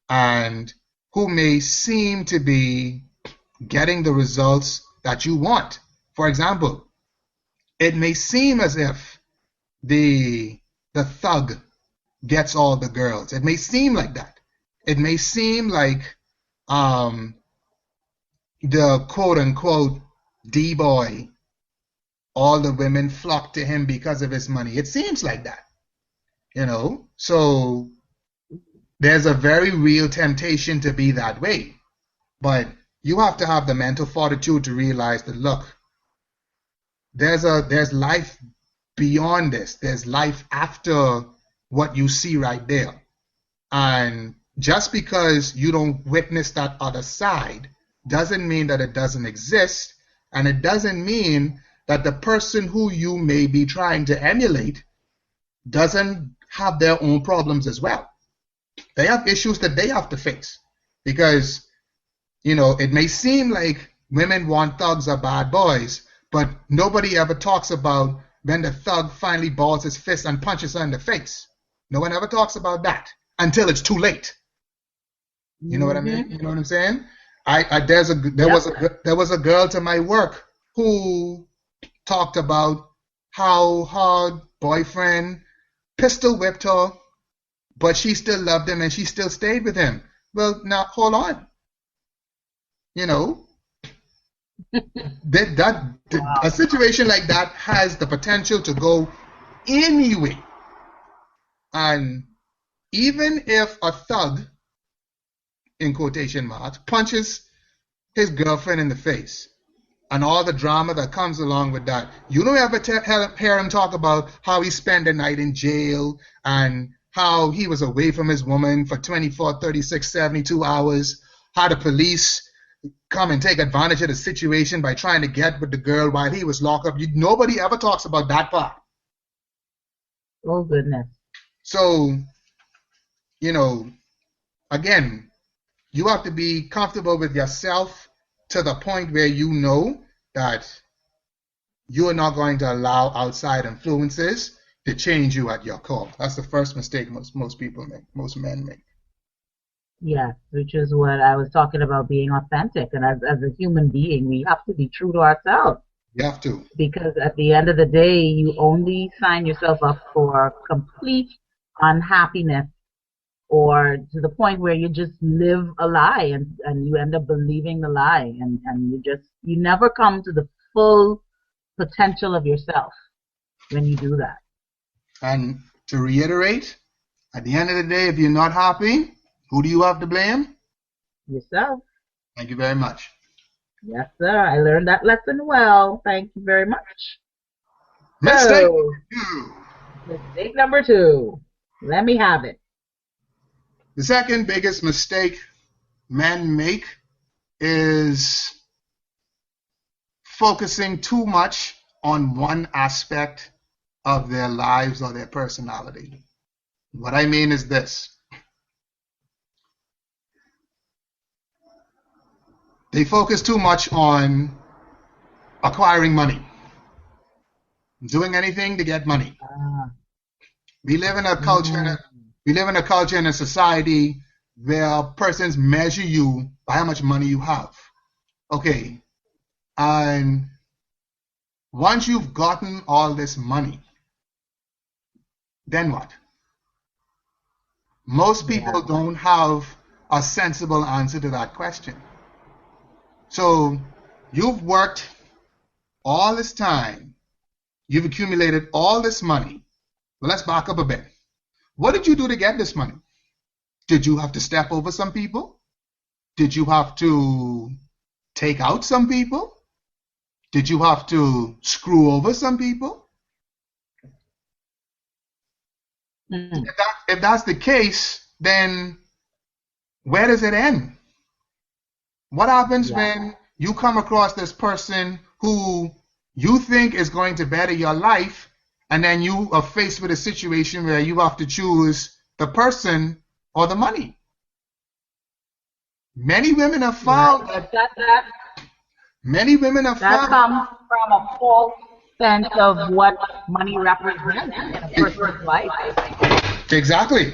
and who may seem to be getting the results that you want. For example, it may seem as if the thug gets all the girls. It may seem like that. It may seem like the quote-unquote D-boy, all the women flock to him because of his money. It seems like that, So there's a very real temptation to be that way. But you have to have the mental fortitude to realize that, look, there's life beyond this. There's life after what you see right there. And just because you don't witness that other side doesn't mean that it doesn't exist, and it doesn't mean that the person who you may be trying to emulate doesn't have their own problems as well. They have issues that they have to face because, it may seem like women want thugs or bad boys, but nobody ever talks about when the thug finally balls his fist and punches her in the face. No one ever talks about that until it's too late. You know what I mean? You know what I'm saying? There was a girl to my work who talked about how her boyfriend pistol whipped her, but she still loved him and she still stayed with him. Well, now hold on. A situation like that has the potential to go anyway. And even if a thug, in quotation marks, punches his girlfriend in the face and all the drama that comes along with that, you don't ever hear him talk about how he spent the night in jail and how he was away from his woman for 24, 36, 72 hours, how the police come and take advantage of the situation by trying to get with the girl while he was locked up. Nobody ever talks about that part. Oh, goodness. So, again, you have to be comfortable with yourself to the point where you know that you are not going to allow outside influences to change you at your core. That's the first mistake most people make, most men make. Yes, which is what I was talking about, being authentic. And as a human being, we have to be true to ourselves. You have to. Because at the end of the day, you only sign yourself up for complete unhappiness, or to the point where you just live a lie and you end up believing the lie, and you never come to the full potential of yourself when you do that. And to reiterate, at the end of the day, if you're not happy, who do you have to blame? Yourself. Thank you very much. Yes, sir. I learned that lesson well. Thank you very much. Mistake number two. Let me have it. The second biggest mistake men make is focusing too much on one aspect of their lives or their personality. What I mean is this. They focus too much on acquiring money, doing anything to get money. We live in a culture. We live in a culture and a society where persons measure you by how much money you have. Okay, and once you've gotten all this money, then what? Most people don't have a sensible answer to that question. So you've worked all this time, you've accumulated all this money. Well, let's back up a bit. What did you do to get this money? Did you have to step over some people? Did you have to take out some people? Did you have to screw over some people? If that's the case, then where does it end? What happens when you come across this person who you think is going to better your life, and then you are faced with a situation where you have to choose the person or the money? Many women have found that comes from a false sense of what money represents in a person's life. Exactly.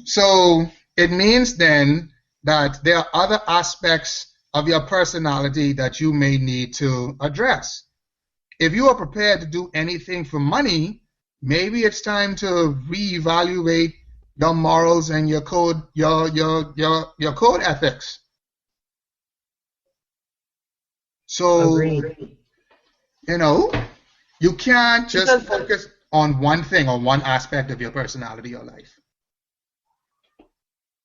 So it means then that there are other aspects of your personality that you may need to address. If you are prepared to do anything for money, maybe it's time to reevaluate your morals and your code, your code ethics. So, you know, you can't just focus on one thing or one aspect of your personality or life.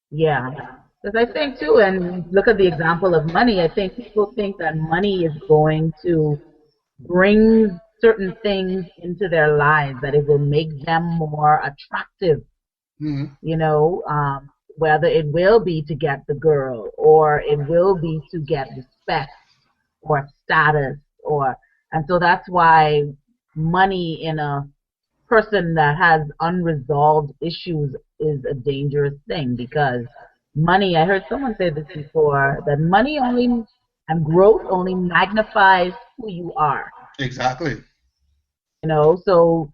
Yeah, because I think too, and look at the example of money, I think people think that money is going to bring certain things into their lives, that it will make them more attractive, you know, whether it will be to get the girl or it will be to get respect or status, and so that's why money in a person that has unresolved issues is a dangerous thing, because money, I heard someone say this before, that money only and growth only magnifies who you are. Exactly. You know, so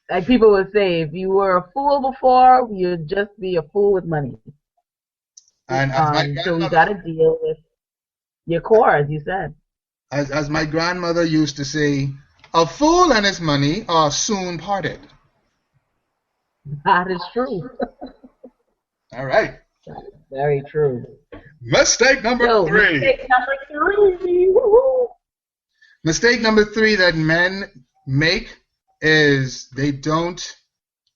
like people would say, if you were a fool before, you'd just be a fool with money. And so you got to deal with your core, as you said. As my grandmother used to say, a fool and his money are soon parted. That is true. All right. That is very true. Mistake number 3. Mistake number 3. Woo-hoo. Mistake number 3 that men make is they don't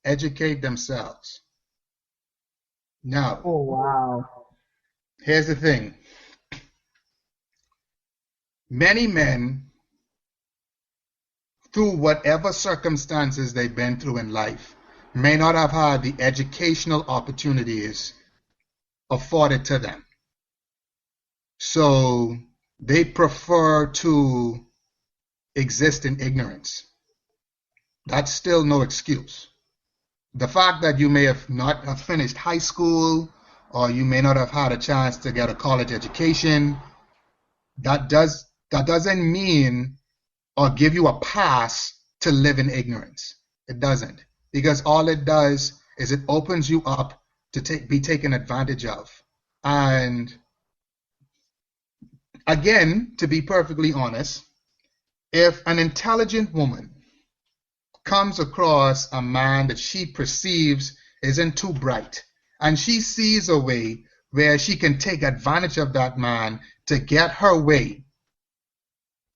educate themselves. Now, oh wow. Here's the thing. Many men, through whatever circumstances they've been through in life, may not have had the educational opportunities afforded to them. So they prefer to exist in ignorance. That's still no excuse. The fact that you may have not have finished high school, or you may not have had a chance to get a college education, that doesn't mean or give you a pass to live in ignorance. It doesn't. Because all it does is it opens you up to be taken advantage of. And again, to be perfectly honest, if an intelligent woman comes across a man that she perceives isn't too bright, and she sees a way where she can take advantage of that man to get her way,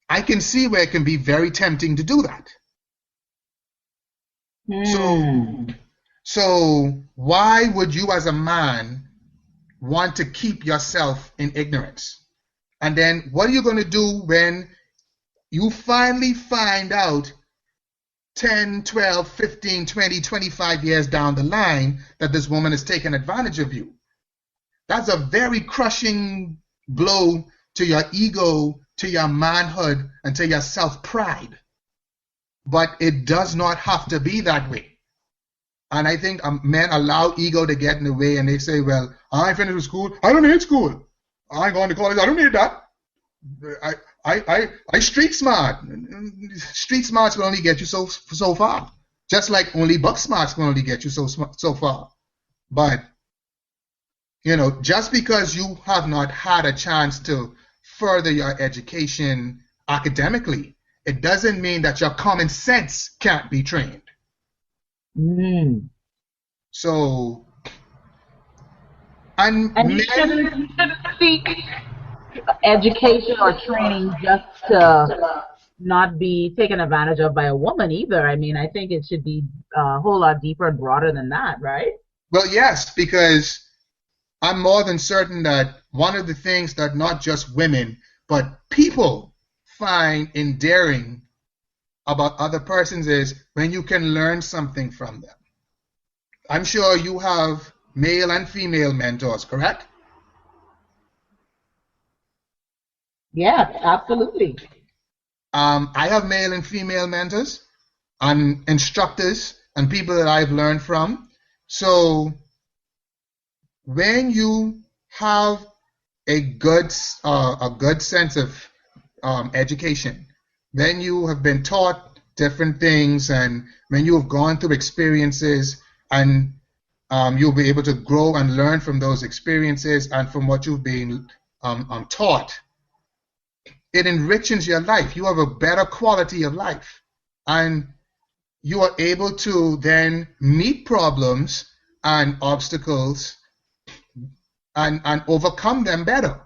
I can see where it can be very tempting to do that. So why would you as a man want to keep yourself in ignorance? And then what are you going to do when you finally find out 10, 12, 15, 20, 25 years down the line that this woman has taken advantage of you? That's a very crushing blow to your ego, to your manhood, and to your self-pride. But it does not have to be that way. And I think men allow ego to get in the way, and they say, well, I finished with school. I don't need school. I ain't going to college. I don't need that. I street smart. Street smarts will only get you so far. Just like only book smarts will only get you so far. But, you know, just because you have not had a chance to further your education academically, it doesn't mean that your common sense can't be trained. So, and you shouldn't seek education or training just to not be taken advantage of by a woman either. I mean, I think it should be a whole lot deeper and broader than that, right? Well, yes, because I'm more than certain that one of the things that not just women, but people find endearing about other persons is when you can learn something from them. I'm sure you have male and female mentors, correct? Yes, absolutely. I have male and female mentors and instructors and people that I've learned from. So when you have a good sense of education, when you have been taught different things, and when you have gone through experiences, and you'll be able to grow and learn from those experiences and from what you've been taught, it enriches your life. You have a better quality of life, and you are able to then meet problems and obstacles and overcome them better.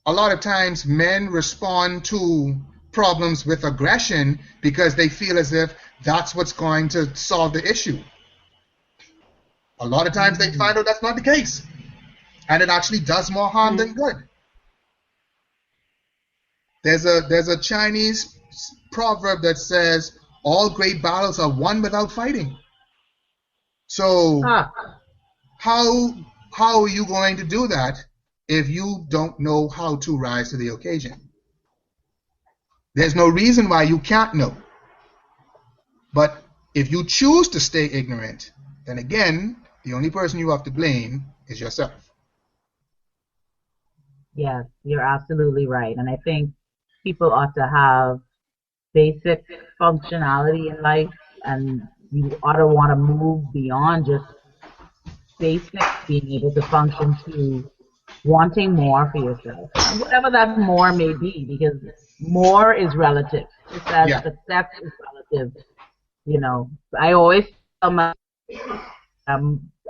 A lot of times men respond to problems with aggression because they feel as if that's what's going to solve the issue. A lot of times they find out that's not the case, and it actually does more harm than good. There's a Chinese proverb that says, all great battles are won without fighting. So how are you going to do that if you don't know how to rise to the occasion? There's no reason why you can't know. But if you choose to stay ignorant, then again, the only person you have to blame is yourself. Yes, you're absolutely right. And I think people ought to have basic functionality in life, and you ought to want to move beyond just basic being able to function to wanting more for yourself, and whatever that more may be, because more is relative. Just as success is relative. You know, I always tell my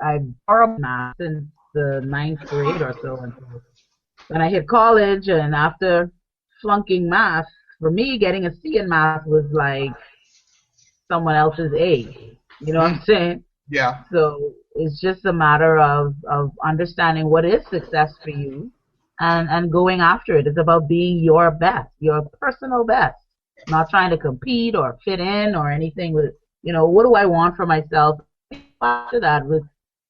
I borrowed math since the 9th grade or so, and when I hit college and after flunking math, for me getting a C in math was like someone else's A. You know what I'm saying? Yeah. So it's just a matter of understanding what is success for you and going after it. It's about being your best, your personal best. Not trying to compete or fit in or anything with, you know, what do I want for myself? After that, with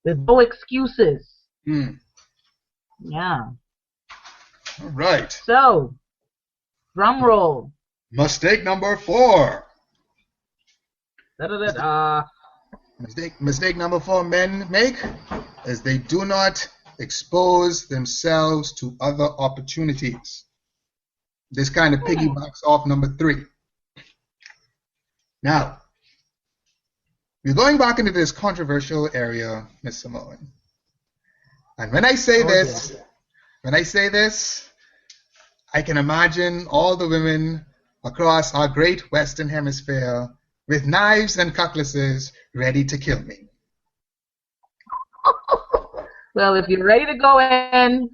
no excuses. Yeah. All right. So, drum roll. Mistake number 4. Mistake number 4 men make is they do not expose themselves to other opportunities. This kind of piggybacks off number 3. Now, we're going back into this controversial area, Miss Simmone. And when I say this, I can imagine all the women across our great Western Hemisphere with knives and cutlasses ready to kill me. Well, if you're ready to go in,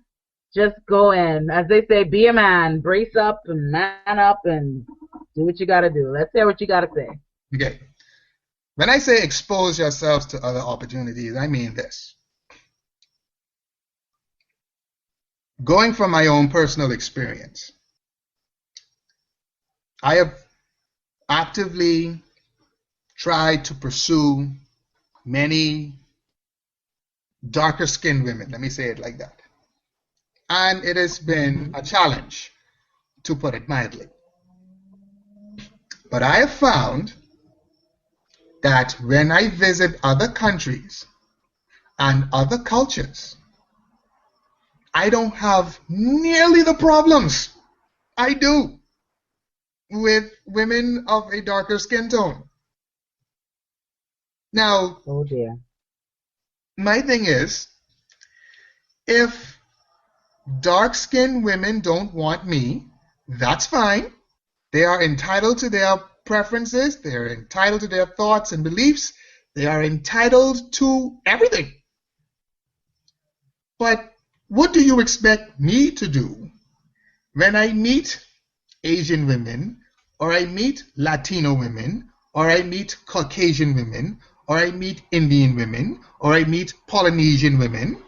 just go in. As they say, be a man, brace up and man up and do what you got to do. Let's hear what you got to say. Okay. When I say expose yourselves to other opportunities, I mean this. Going from my own personal experience, I have actively tried to pursue many darker skinned women. Let me say it like that. And it has been a challenge, to put it mildly. But I have found that when I visit other countries and other cultures, I don't have nearly the problems I do with women of a darker skin tone. Now, oh dear. My thing is, if dark-skinned women don't want me, that's fine. They are entitled to their preferences. They are entitled to their thoughts and beliefs. They are entitled to everything. But what do you expect me to do when I meet Asian women, or I meet Latino women, or I meet Caucasian women, or I meet Indian women, or I meet Polynesian women,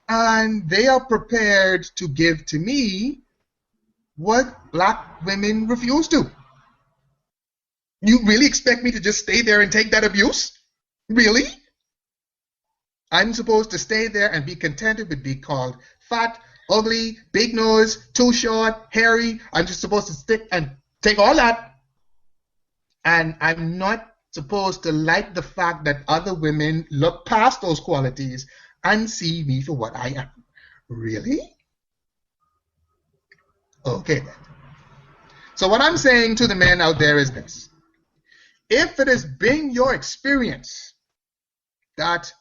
and they are prepared to give to me what black women refuse to? You really expect me to just stay there and take that abuse? Really? I'm supposed to stay there and be contented with being called fat, ugly, big nose, too short, hairy. I'm just supposed to stick and take all that. And I'm not supposed to like the fact that other women look past those qualities and see me for what I am. Really? Okay then. So what I'm saying to the men out there is this. If it has been your experience that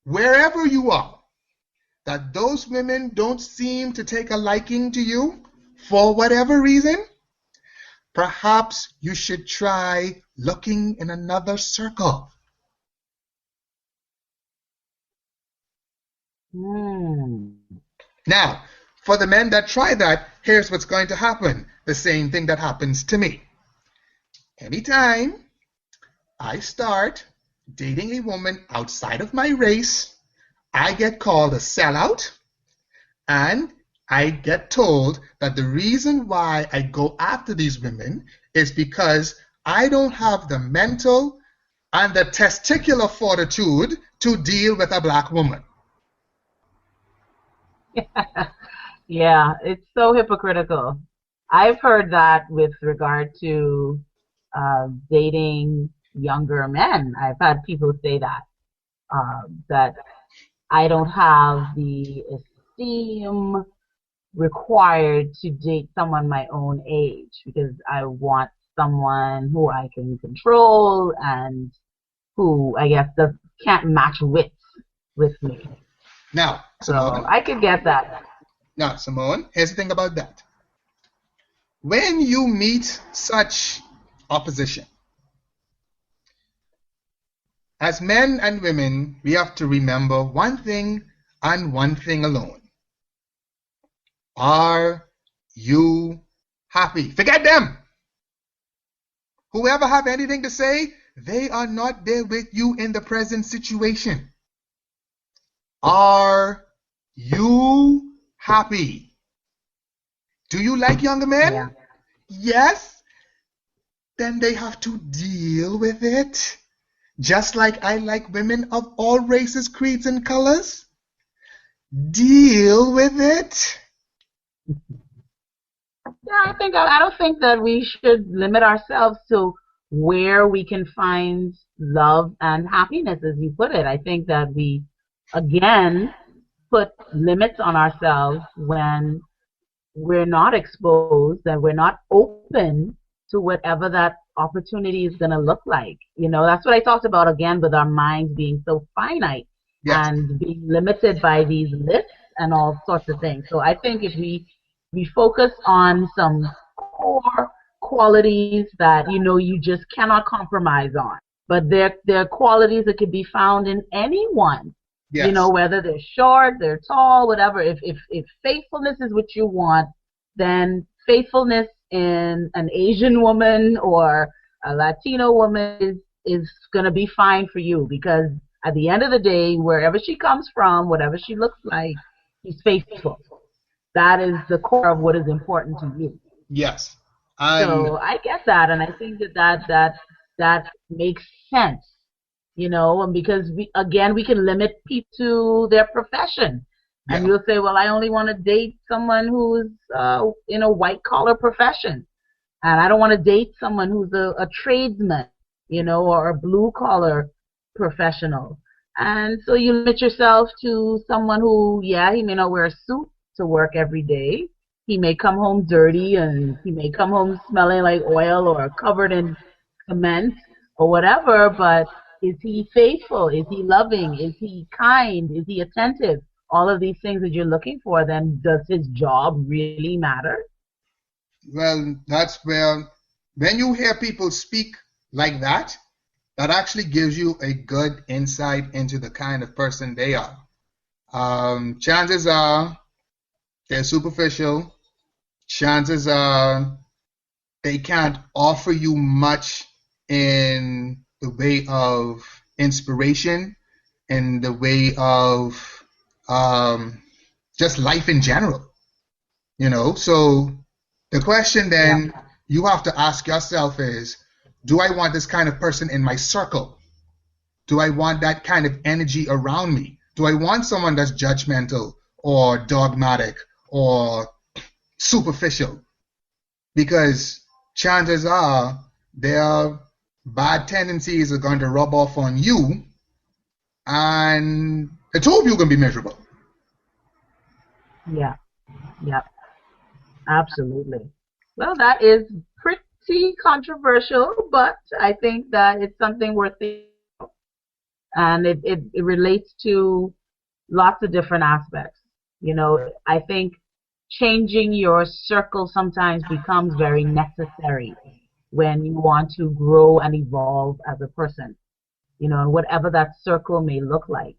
wherever you are, that those women don't seem to take a liking to you for whatever reason, perhaps you should try looking in another circle. Now, for the men that try that, here's what's going to happen. The same thing that happens to me. Anytime I start dating a woman outside of my race, I get called a sellout, and I get told that the reason why I go after these women is because I don't have the mental and the testicular fortitude to deal with a black woman. Yeah, it's so hypocritical. I've heard that with regard to dating younger men. I've had people say that, that I don't have the esteem required to date someone my own age because I want someone who I can control and who I guess can't match wits with me. Now, Simmone, so I could get that. Now, Simmone, here's the thing about that. When you meet such opposition, as men and women, we have to remember one thing and one thing alone. Are you happy? Forget them. Whoever have anything to say, they are not there with you in the present situation. Are you happy? Do you like younger men? Yeah. Yes. Then they have to deal with it. Just like I like women of all races, creeds, and colors. Deal with it. Yeah, I don't think that we should limit ourselves to where we can find love and happiness, as you put it. I think that we, again, put limits on ourselves when we're not exposed and we're not open to whatever that opportunity is going to look like. You know, that's what I talked about again with our minds being so finite. Yes. And being limited by these lists and all sorts of things. So I think if we focus on some core qualities that, you know, you just cannot compromise on. But they're qualities that can be found in anyone. Yes. You know, whether they're short, they're tall, whatever. If faithfulness is what you want, then faithfulness in an Asian woman or a Latino woman is going to be fine for you, because at the end of the day, wherever she comes from, whatever she looks like, she's faithful. That is the core of what is important to you. Yes. So I get that, and I think that makes sense. And because we can limit people to their profession. And you'll say, well, I only want to date someone who's in a white-collar profession. And I don't want to date someone who's a tradesman, or a blue-collar professional. And so you limit yourself to someone who, he may not wear a suit to work every day. He may come home dirty, and he may come home smelling like oil or covered in cement or whatever, but is he faithful? Is he loving? Is he kind? Is he attentive? All of these things that you're looking for, then does his job really matter? Well, that's where, when you hear people speak like that, that actually gives you a good insight into the kind of person they are. Chances are they're superficial. Chances are they can't offer you much in the way of inspiration, in the way of just life in general, So the question then you have to ask yourself is, do I want this kind of person in my circle? Do I want that kind of energy around me? Do I want someone that's judgmental or dogmatic or superficial? Because chances are their bad tendencies are going to rub off on you, and the two of you are going to be miserable. Yeah, absolutely. Well, that is pretty controversial, but I think that it's something worth thinking about. And it relates to lots of different aspects. I think changing your circle sometimes becomes very necessary when you want to grow and evolve as a person, and whatever that circle may look like.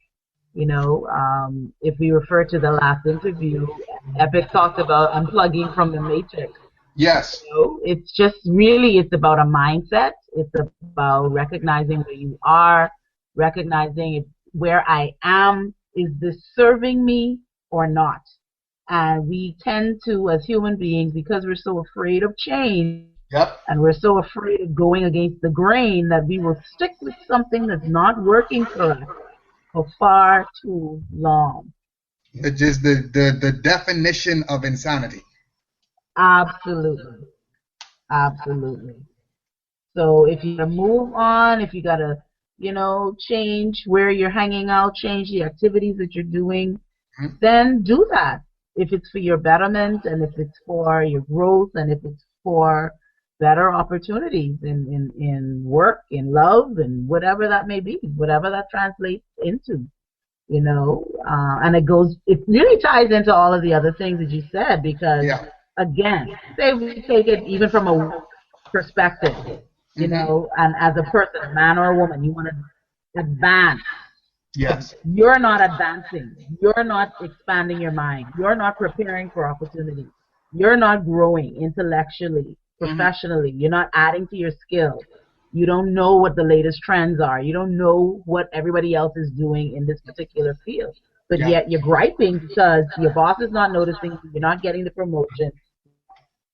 If we refer to the last interview, Epic talked about unplugging from the matrix. Yes. It's just really, it's about a mindset. It's about recognizing where you are, recognizing where I am, is this serving me or not? And we tend to, as human beings, because we're so afraid of change, and we're so afraid of going against the grain, that we will stick with something that's not working for us for far too long. Which is the definition of insanity. Absolutely. So if you gotta move on, if you gotta, change where you're hanging out, change the activities that you're doing, then do that. If it's for your betterment, and if it's for your growth, and if it's for better opportunities in work, in love, and whatever that may be, whatever that translates into, and it really ties into all of the other things that you said, because again, say we take it even from a work perspective, and as a person, a man or a woman, you want to advance. Yes. You're not advancing. You're not expanding your mind. You're not preparing for opportunities. You're not growing intellectually, professionally. You're not adding to your skills. You don't know what the latest trends are. You don't know what everybody else is doing in this particular field. But yet you're griping because your boss is not noticing you. You're not getting the promotion.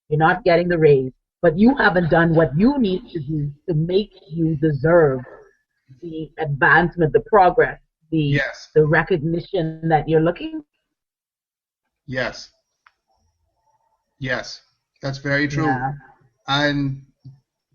You're not getting the raise. But you haven't done what you need to do to make you deserve the advancement, the progress, the recognition that you're looking for. Yes, that's very true. And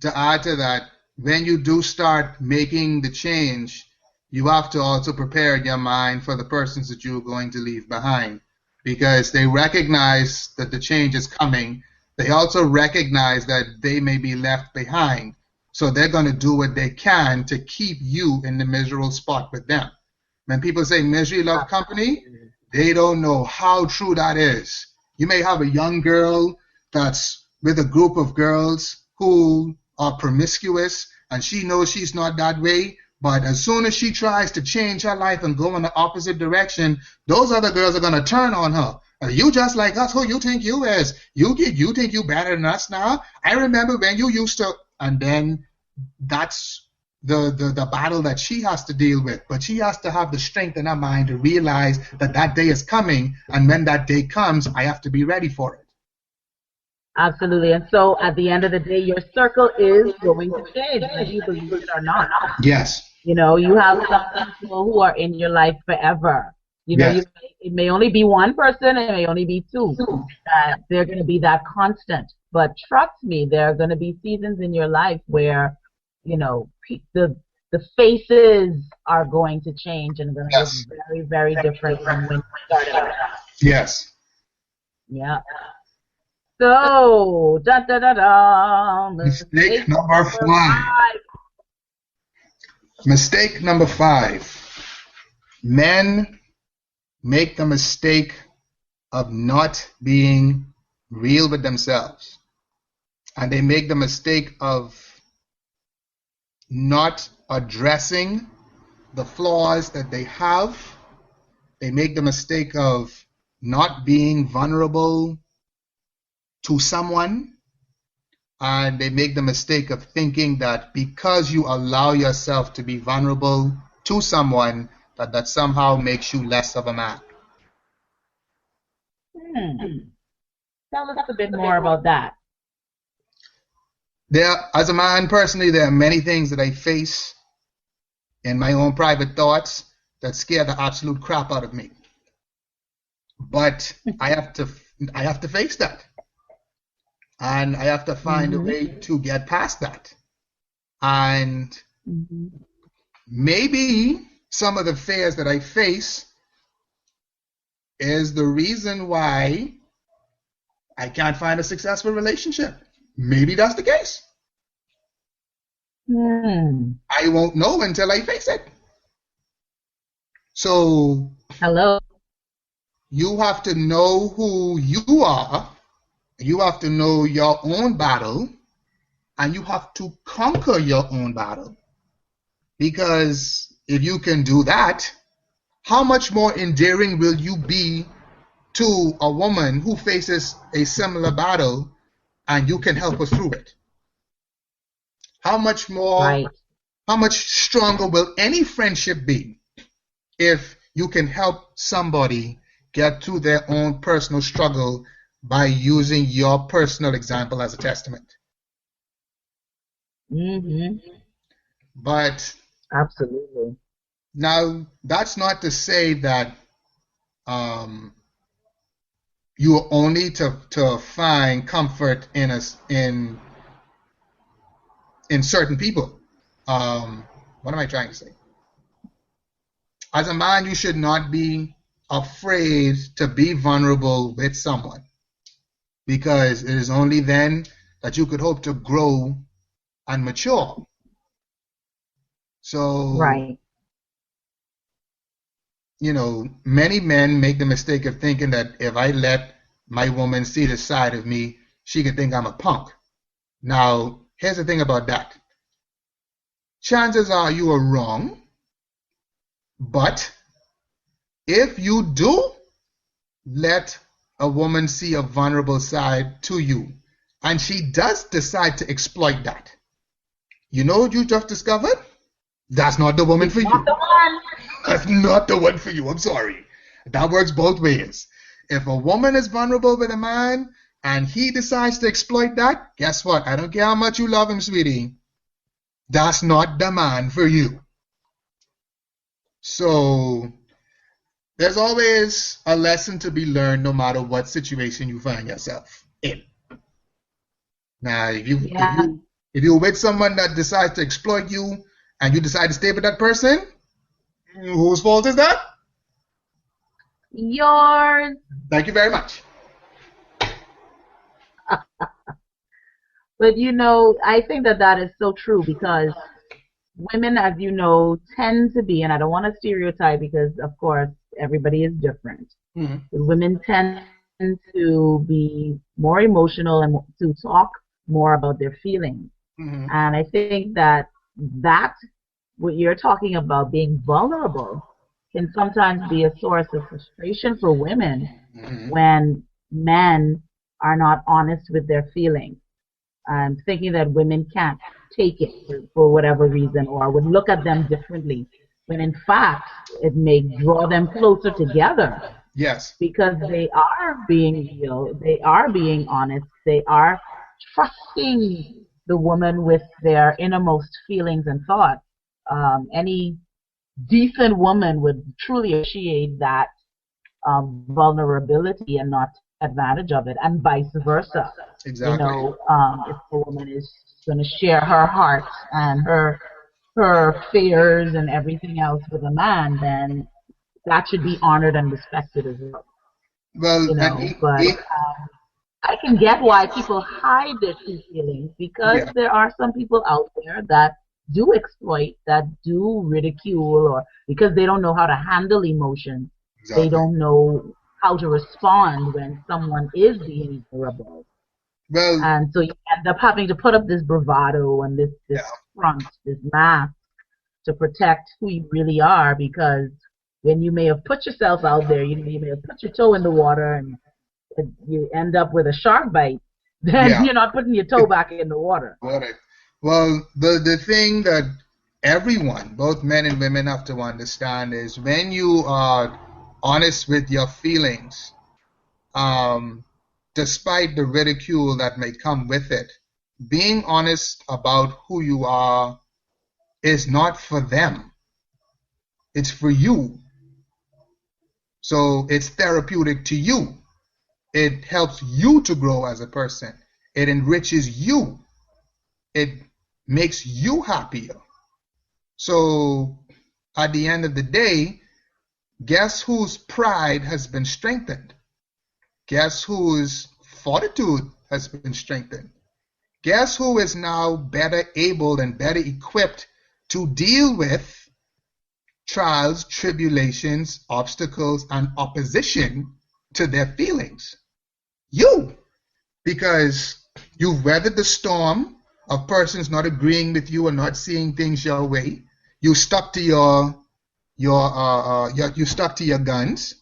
to add to that, when you do start making the change, you have to also prepare your mind for the persons that you're going to leave behind, because they recognize that the change is coming. They also recognize that they may be left behind, so they're going to do what they can to keep you in the miserable spot with them. When people say misery loves company, they don't know how true that is. You may have a young girl that's with a group of girls who are promiscuous, and she knows she's not that way, but as soon as she tries to change her life and go in the opposite direction, those other girls are going to turn on her. You just like us, who you think you is? You think you better than us now? I remember when you used to, and then that's the battle that she has to deal with. But she has to have the strength in her mind to realize that that day is coming, and when that day comes, I have to be ready for it. Absolutely. And so at the end of the day, your circle is going to change, whether you believe it or not. Yes. You know, you have some people who are in your life forever. You know, Yes. it may only be one person, it may only be two. They're going to be that constant. But trust me, there are going to be seasons in your life where, you know, the faces are going to change and going to look Yes. very, very different from when you started out. Yes. Yeah. So, Mistake number 5. Mistake number 5. Men make the mistake of not being real with themselves. And they make the mistake of not addressing the flaws that they have. They make the mistake of not being vulnerable to someone. And they make the mistake of thinking that because you allow yourself to be vulnerable to someone, that somehow makes you less of a man. Tell us a bit more about that. As a man personally, there are many things that I face in my own private thoughts that scare the absolute crap out of me. But I have to face that. And I have to find a way to get past that. And maybe some of the fears that I face is the reason why I can't find a successful relationship. Maybe that's the case. I won't know until I face it. So, you have to know who you are. You have to know your own battle, and you have to conquer your own battle. Because if you can do that, how much more endearing will you be to a woman who faces a similar battle and you can help her through it? How much more, how much stronger will any friendship be if you can help somebody get through their own personal struggle by using your personal example as a testament? But absolutely. Now, that's not to say that you are only to find comfort in certain people. What am I trying to say? As a man, you should not be afraid to be vulnerable with someone, because it is only then that you could hope to grow and mature. So, you know, many men make the mistake of thinking that if I let my woman see the side of me, she can think I'm a punk. Now, here's the thing about that. Chances are you are wrong, but if you do let a woman see a vulnerable side to you, and she does decide to exploit that, you know what you just discovered? That's not the woman for you. Not the one. That's not the one for you. I'm sorry. That works both ways. If a woman is vulnerable with a man and he decides to exploit that, guess what? I don't care how much you love him, sweetie. That's not the man for you. So there's always a lesson to be learned no matter what situation you find yourself in. Now, if you're with someone that decides to exploit you and you decide to stay with that person, whose fault is that? Yours. Thank you very much. But you know, I think that is so true, because women, as you know, tend to be, and I don't want to stereotype because, of course, everybody is different. But women tend to be more emotional and to talk more about their feelings. And I think that what you're talking about, being vulnerable, can sometimes be a source of frustration for women when men are not honest with their feelings. Thinking that women can't take it for whatever reason, or would look at them differently, when in fact it may draw them closer together. Yes. Because they are being real, they are being honest, they are trusting the woman with their innermost feelings and thoughts. Any decent woman would truly appreciate that vulnerability and not advantage of it, and vice versa. Exactly. You know, if a woman is going to share her heart and her fears and everything else with a man, then that should be honored and respected as well. Well, you know, but I can get why people hide their true feelings, because there are some people out there that do exploit, that do ridicule, or because they don't know how to handle emotions. Exactly. They don't know how to respond when someone is being vulnerable. Well, and so you end up having to put up this bravado and this front, this mask to protect who you really are, because when you may have put yourself out there, you may have put your toe in the water and you end up with a shark bite, then you're not putting your toe back in the water. Well, the thing that everyone, both men and women, have to understand is when you are honest with your feelings, despite the ridicule that may come with it, being honest about who you are is not for them. It's for you. So it's therapeutic to you. It helps you to grow as a person. It enriches you. It makes you happier. So at the end of the day, guess whose pride has been strengthened? Guess whose fortitude has been strengthened? Guess who is now better able and better equipped to deal with trials, tribulations, obstacles, and opposition to their feelings? You. Because you've weathered the storm of persons not agreeing with you and not seeing things your way. You stuck to you stuck to your guns,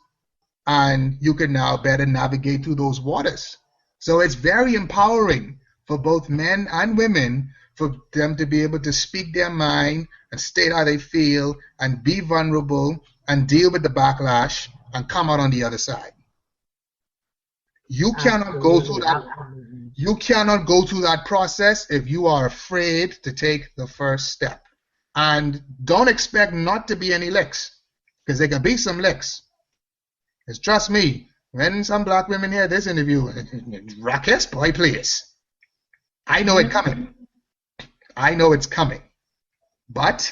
and you can now better navigate through those waters. So it's very empowering for both men and women, for them to be able to speak their mind and state how they feel and be vulnerable and deal with the backlash and come out on the other side. You cannot go through that. You cannot go through that process if you are afraid to take the first step. And don't expect not to be any licks, because there can be some licks. Because trust me, when some black women hear this interview, Ruckus, boy, please. I know it's coming. I know it's coming. But,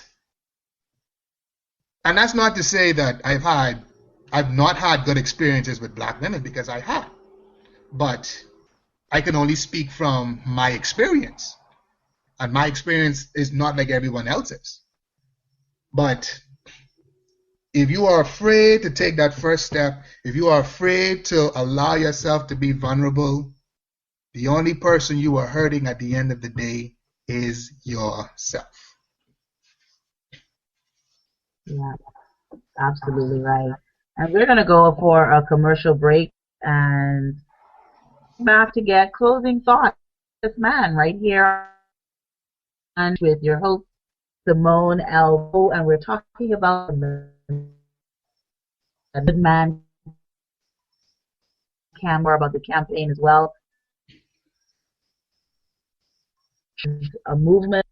and that's not to say that I've not had good experiences with black women, because I have. But I can only speak from my experience. And my experience is not like everyone else's. But if you are afraid to take that first step, if you are afraid to allow yourself to be vulnerable, the only person you are hurting at the end of the day is yourself. Yeah, absolutely right. And we're going to go for a commercial break and back to get closing thoughts. This man right here and with your host, Simmone L, and we're talking about the Good Man campaign, about the campaign as well. A movement,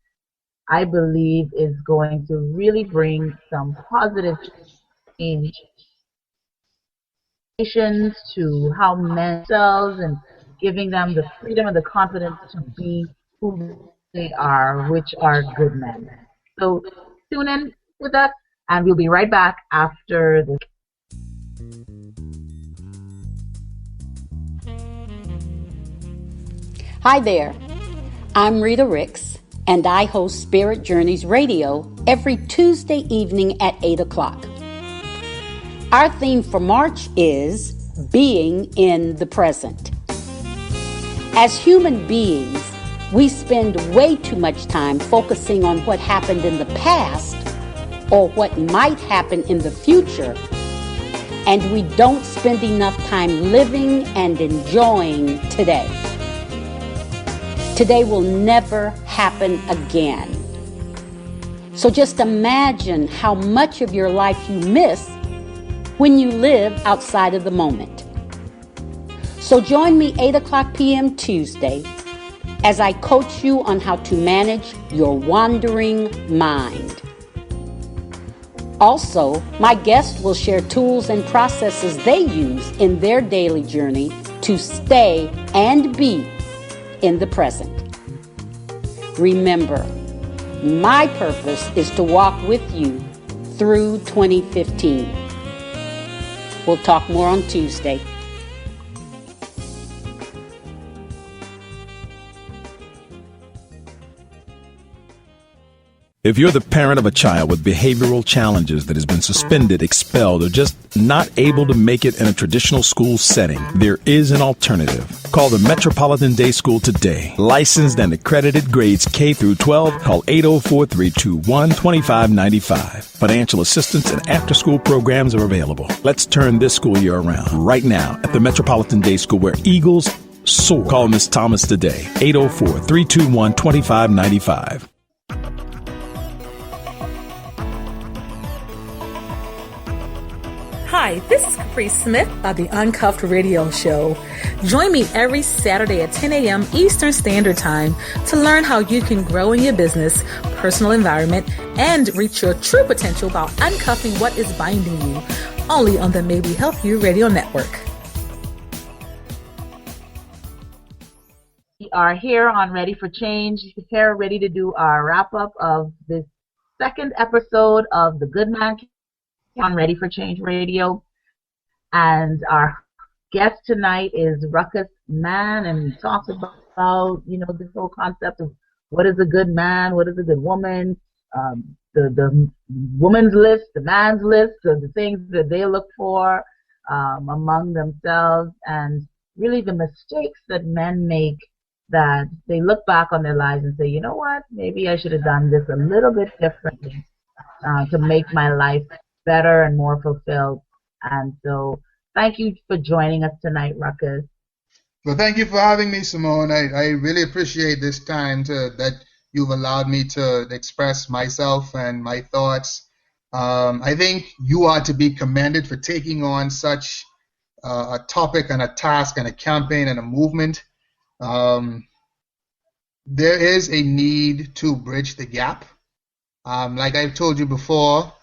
I believe, is going to really bring some positive change to how men themselves, and giving them the freedom and the confidence to be who they are, which are good men. So tune in with us, and we'll be right back after the. Hi there, I'm Rita Ricks, and I host Spirit Journeys Radio every Tuesday evening at 8 o'clock. Our theme for March is being in the present. As human beings, we spend way too much time focusing on what happened in the past or what might happen in the future, and we don't spend enough time living and enjoying today. Today will never happen again. So just imagine how much of your life you miss when you live outside of the moment. So join me 8 o'clock p.m. Tuesday as I coach you on how to manage your wandering mind. Also, my guests will share tools and processes they use in their daily journey to stay and be in the present. Remember, my purpose is to walk with you through 2015. We'll talk more on Tuesday. If you're the parent of a child with behavioral challenges that has been suspended, expelled, or just not able to make it in a traditional school setting, there is an alternative. Call the Metropolitan Day School today. Licensed and accredited grades K through 12. Call 804-321-2595. Financial assistance and after-school programs are available. Let's turn this school year around right now at the Metropolitan Day School, where Eagles soar. Call Miss Thomas today. 804-321-2595. Hi, this is Capri Smith of the Uncuffed Radio Show. Join me every Saturday at 10 a.m. Eastern Standard Time to learn how you can grow in your business, personal environment, and reach your true potential while uncuffing what is binding you. Only on the Maybe Help You Radio Network. We are here on Ready for Change, here ready to do our wrap-up of this second episode of The Good Man on Ready for Change Radio. And our guest tonight is Ruckus Mann, and he talks about, this whole concept of what is a good man, what is a good woman, the woman's list, the man's list of the things that they look for among themselves, and really the mistakes that men make, that they look back on their lives and say, you know what, maybe I should have done this a little bit differently to make my life better and more fulfilled. And so thank you for joining us tonight, Ruckus. Well, thank you for having me, Simmone. I really appreciate this time that you've allowed me to express myself and my thoughts. I think you are to be commended for taking on such a topic and a task and a campaign and a movement. There is a need to bridge the gap. Like I've told you before,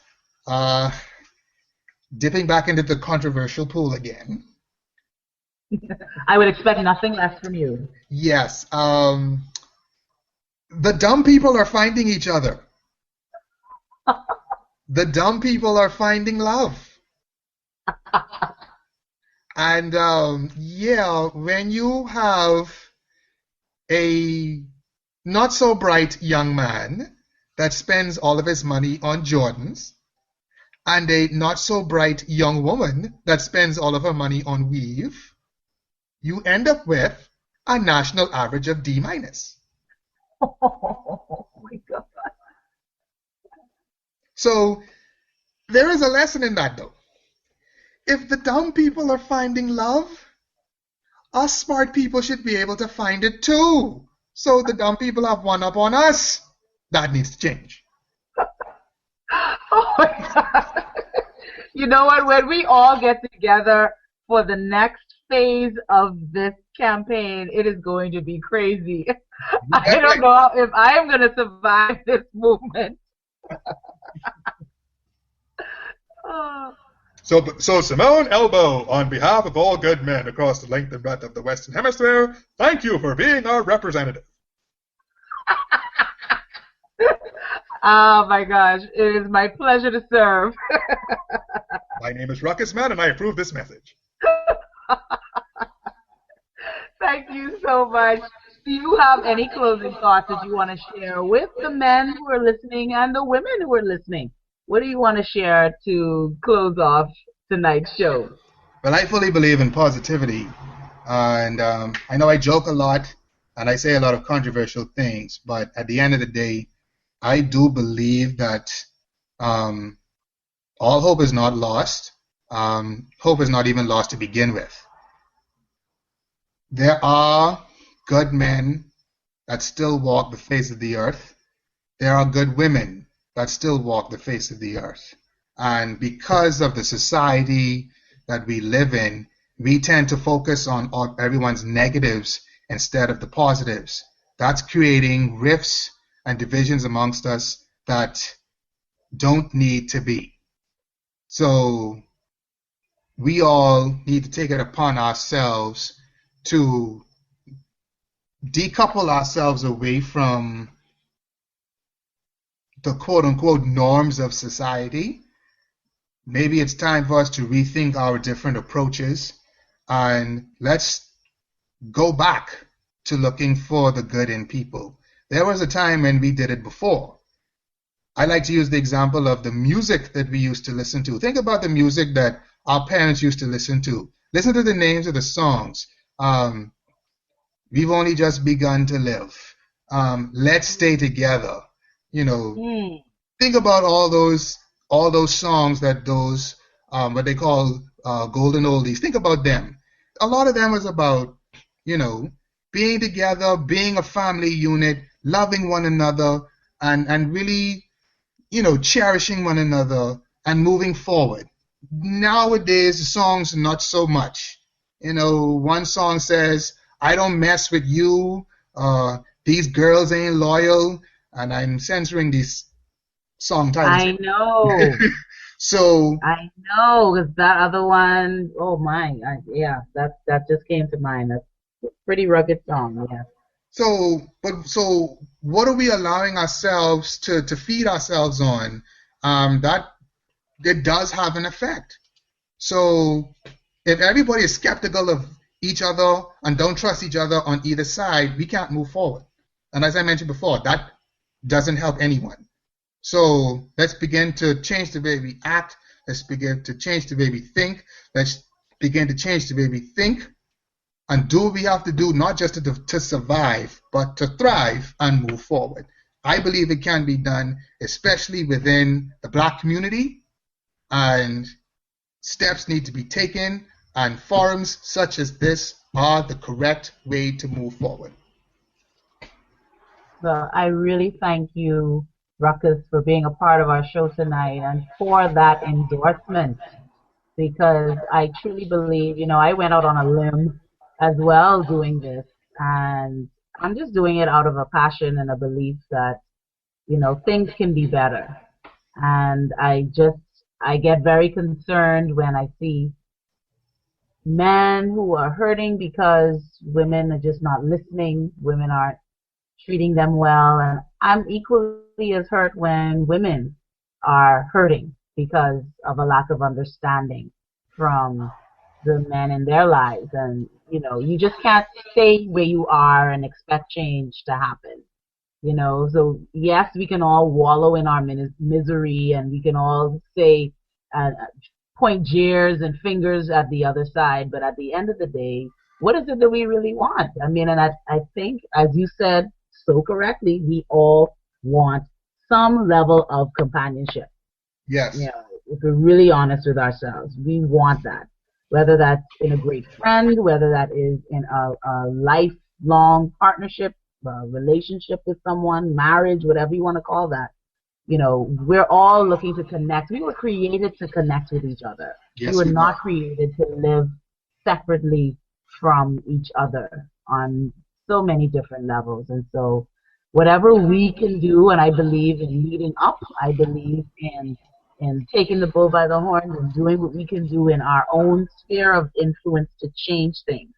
dipping back into the controversial pool again. I would expect nothing less from you. Yes. The dumb people are finding each other. The dumb people are finding love. And when you have a not so bright young man that spends all of his money on Jordans, and a not so bright young woman that spends all of her money on weave, you end up with a national average of D-. Oh my God. So there is a lesson in that, though. If the dumb people are finding love, us smart people should be able to find it too. So the dumb people have one up on us. That needs to change. Oh my God. You know what? When we all get together for the next phase of this campaign, it is going to be crazy. I don't know if I am going to survive this movement. So Simmone L, Bowe, on behalf of all good men across the length and breadth of the Western Hemisphere, thank you for being our representative. Oh my gosh, it is my pleasure to serve. My name is Ruckus Mann, and I approve this message. Thank you so much. Do you have any closing thoughts that you want to share with the men who are listening and the women who are listening? What do you want to share to close off tonight's show? Well, I fully believe in positivity. And I know I joke a lot and I say a lot of controversial things, but at the end of the day, I do believe that all hope is not lost. Hope is not even lost to begin with. There are good men that still walk the face of the earth. There are good women that still walk the face of the earth. And because of the society that we live in, we tend to focus on everyone's negatives instead of the positives. That's creating rifts and divisions amongst us that don't need to be. So we all need to take it upon ourselves to decouple ourselves away from the quote-unquote norms of society. Maybe it's time for us to rethink our different approaches, and let's go back to looking for the good in people. There was a time when we did it before. I like to use the example of the music that we used to listen to. Think about the music that our parents used to listen to. Listen to the names of the songs. We've only just begun to live. Let's stay together. Think about all those songs that those what they call golden oldies. Think about them. A lot of them was about being together, being a family unit, loving one another, and really cherishing one another and moving forward. Nowadays, the songs not so much. One song says, "I don't mess with you," "These girls ain't loyal," and I'm censoring these song titles. I know. So I know, because that other one, oh my, that just came to mind. That's a pretty rugged song, yeah. So what are we allowing ourselves to feed ourselves on? That it does have an effect. So if everybody is skeptical of each other and don't trust each other on either side, we can't move forward. And as I mentioned before, that doesn't help anyone. So let's begin to change the way we act. Let's begin to change the way we think. Let's begin to change the way we think and do what we have to do, not just to survive, but to thrive and move forward. I believe it can be done, especially within the Black community, and steps need to be taken, and forums such as this are the correct way to move forward. Well, I really thank you, Ruckus, for being a part of our show tonight and for that endorsement, because I truly believe, I went out on a limb as well doing this, and I'm just doing it out of a passion and a belief that, things can be better. And I get very concerned when I see men who are hurting because women are just not listening, women aren't treating them well, and I'm equally as hurt when women are hurting because of a lack of understanding from the men in their lives. And you just can't stay where you are and expect change to happen. So yes, we can all wallow in our misery, and we can all say point jeers and fingers at the other side, but at the end of the day, what is it that we really want? I mean, and I think, as you said so correctly, we all want some level of companionship. Yes. If we're really honest with ourselves, we want that. Whether that's in a great friend, whether that is in a lifelong partnership, relationship with someone, marriage, whatever you want to call that. We're all looking to connect. We were created to connect with each other. Yes, we were not created to live separately from each other on so many different levels. And so whatever we can do, and I believe in meeting up, I believe in taking the bull by the horns and doing what we can do in our own sphere of influence to change things,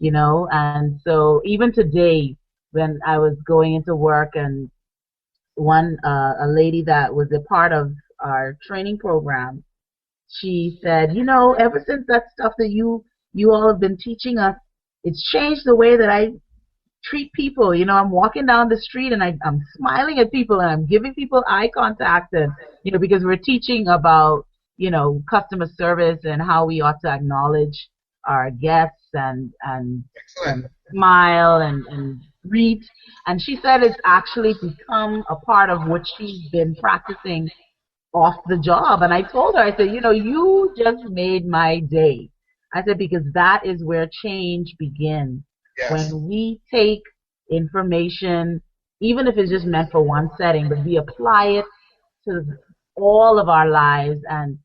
And so even today, when I was going into work, and a lady that was a part of our training program, she said, ever since that stuff that you all have been teaching us, it's changed the way that I treat people. I'm walking down the street and I'm smiling at people and I'm giving people eye contact, and because we're teaching about customer service and how we ought to acknowledge our guests and smile and greet. And she said it's actually become a part of what she's been practicing off the job. And I told her, I said, you just made my day. I said, because that is where change begins. Yes. When we take information, even if it's just meant for one setting, but we apply it to all of our lives. And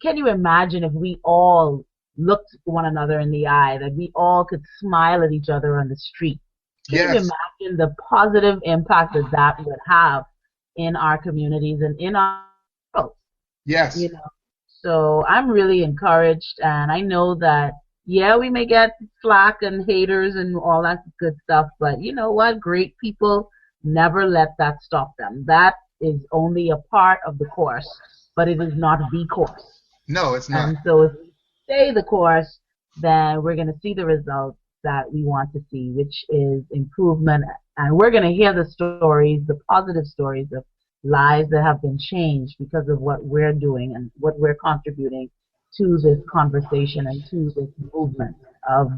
can you imagine if we all looked one another in the eye, that we all could smile at each other on the street? Can you imagine the positive impact that would have in our communities and in our world? Yes. So I'm really encouraged, and I know that, yeah, we may get flack and haters and all that good stuff, but you know what? Great people never let that stop them. That is only a part of the course, but it is not the course. No, it's not. And so if we stay the course, then we're going to see the results that we want to see, which is improvement. And we're going to hear the stories, the positive stories of lives that have been changed because of what we're doing and what we're contributing to this conversation and to this movement of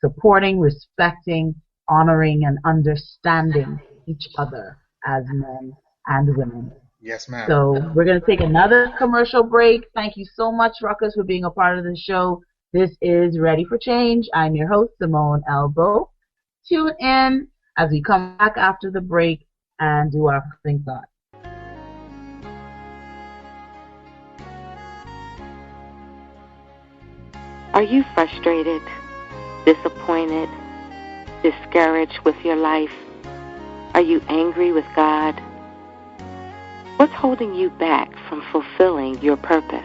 supporting, respecting, honoring, and understanding each other as men and women. Yes, ma'am. So we're going to take another commercial break. Thank you so much, Ruckus, for being a part of the show. This is Ready for Change. I'm your host, Simmone L. Bowe. Tune in as we come back after the break and do our closing thought. Are you frustrated, disappointed, discouraged with your life? Are you angry with God? What's holding you back from fulfilling your purpose?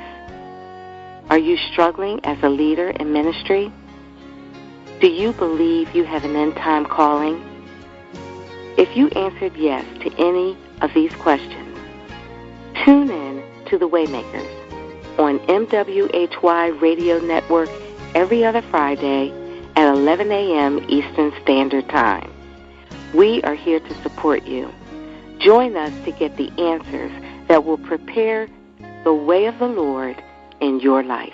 Are you struggling as a leader in ministry? Do you believe you have an end-time calling? If you answered yes to any of these questions, tune in to The Waymakers on MWHY Radio Network every other Friday at 11 a.m. Eastern Standard Time. We are here to support you. Join us to get the answers that will prepare the way of the Lord in your life.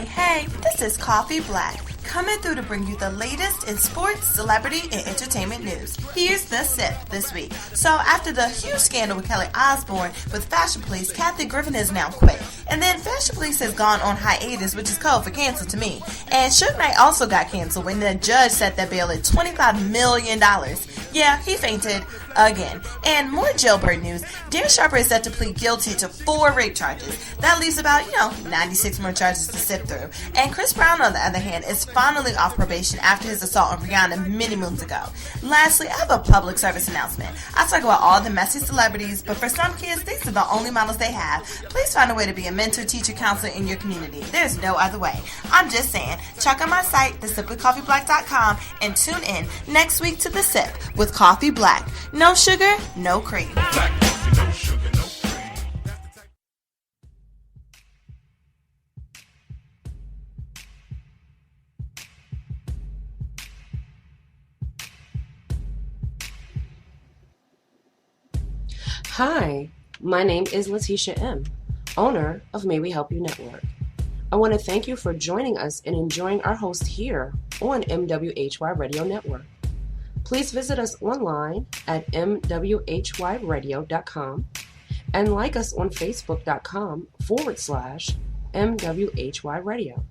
Hey, this is Coffee Black, coming through to bring you the latest in sports, celebrity, and entertainment news. Here's the sip this week. So after the huge scandal with Kelly Osbourne with Fashion Police, Kathy Griffin has now quit. And then Fashion Police has gone on hiatus, which is code for cancel to me. And Suge Knight also got canceled when the judge set that bail at $25 million. Yeah, he fainted again. And more jailbird news. Darren Sharper is set to plead guilty to 4 rape charges. That leaves about, 96 more charges to sift through. And Chris Brown, on the other hand, is finally off probation after his assault on Rihanna many moons ago. Lastly, I have a public service announcement. I talk about all the messy celebrities, but for some kids, these are the only models they have. Please find a way to be a mentor, teacher, counselor in your community. There's no other way. I'm just saying, check out my site, thesipwithcoffeeblack.com, and tune in next week to The Sip with Coffee Black. No sugar, no cream. Hi, my name is Letitia M., owner of May We Help You Network. I want to thank you for joining us and enjoying our host here on MWHY Radio Network. Please visit us online at mwhyradio.com and like us on facebook.com/MWHY Radio.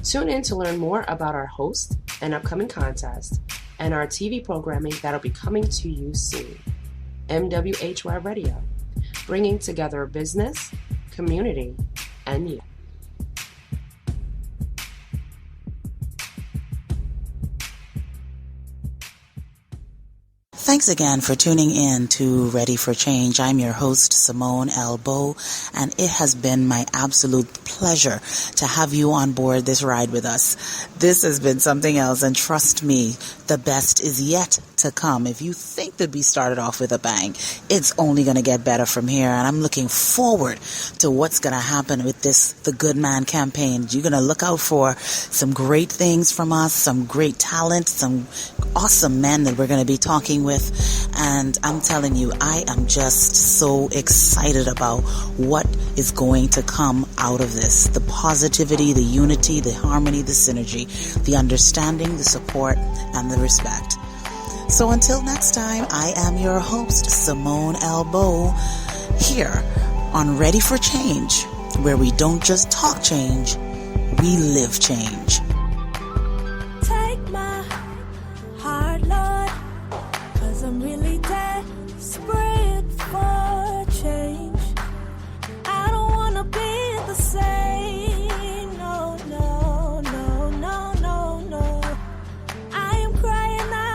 Tune in to learn more about our hosts and upcoming contests and our TV programming that'll be coming to you soon. MWHY Radio, bringing together business, community, and you. Thanks again for tuning in to Ready for Change. I'm your host, Simmone L. Bowe, and it has been my absolute pleasure to have you on board this ride with us. This has been something else, and trust me, the best is yet to come. If you think that we started off with a bang, it's only going to get better from here, and I'm looking forward to what's going to happen with this The Good Man campaign. You're going to look out for some great things from us, some great talent, some awesome men that we're going to be talking with, and I'm telling you, I am just so excited about what is going to come out of this. The positivity, the unity, the harmony, the synergy, the understanding, the support, and the respect. So until next time, I am your host, Simmone L. Bowe, here on Ready for Change, where we don't just talk change, we live change. Take my heart, Lord, 'cause I'm really desperate for change. I don't wanna be the same, no, no, no, no, no, no. I am crying out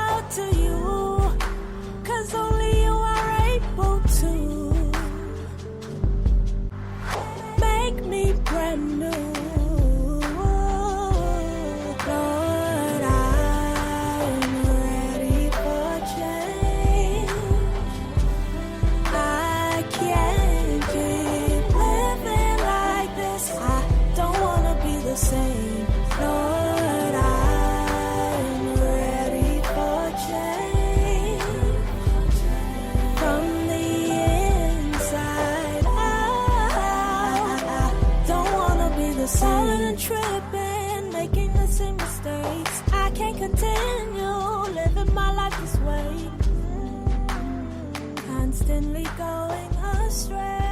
continue living my life this way, constantly going astray.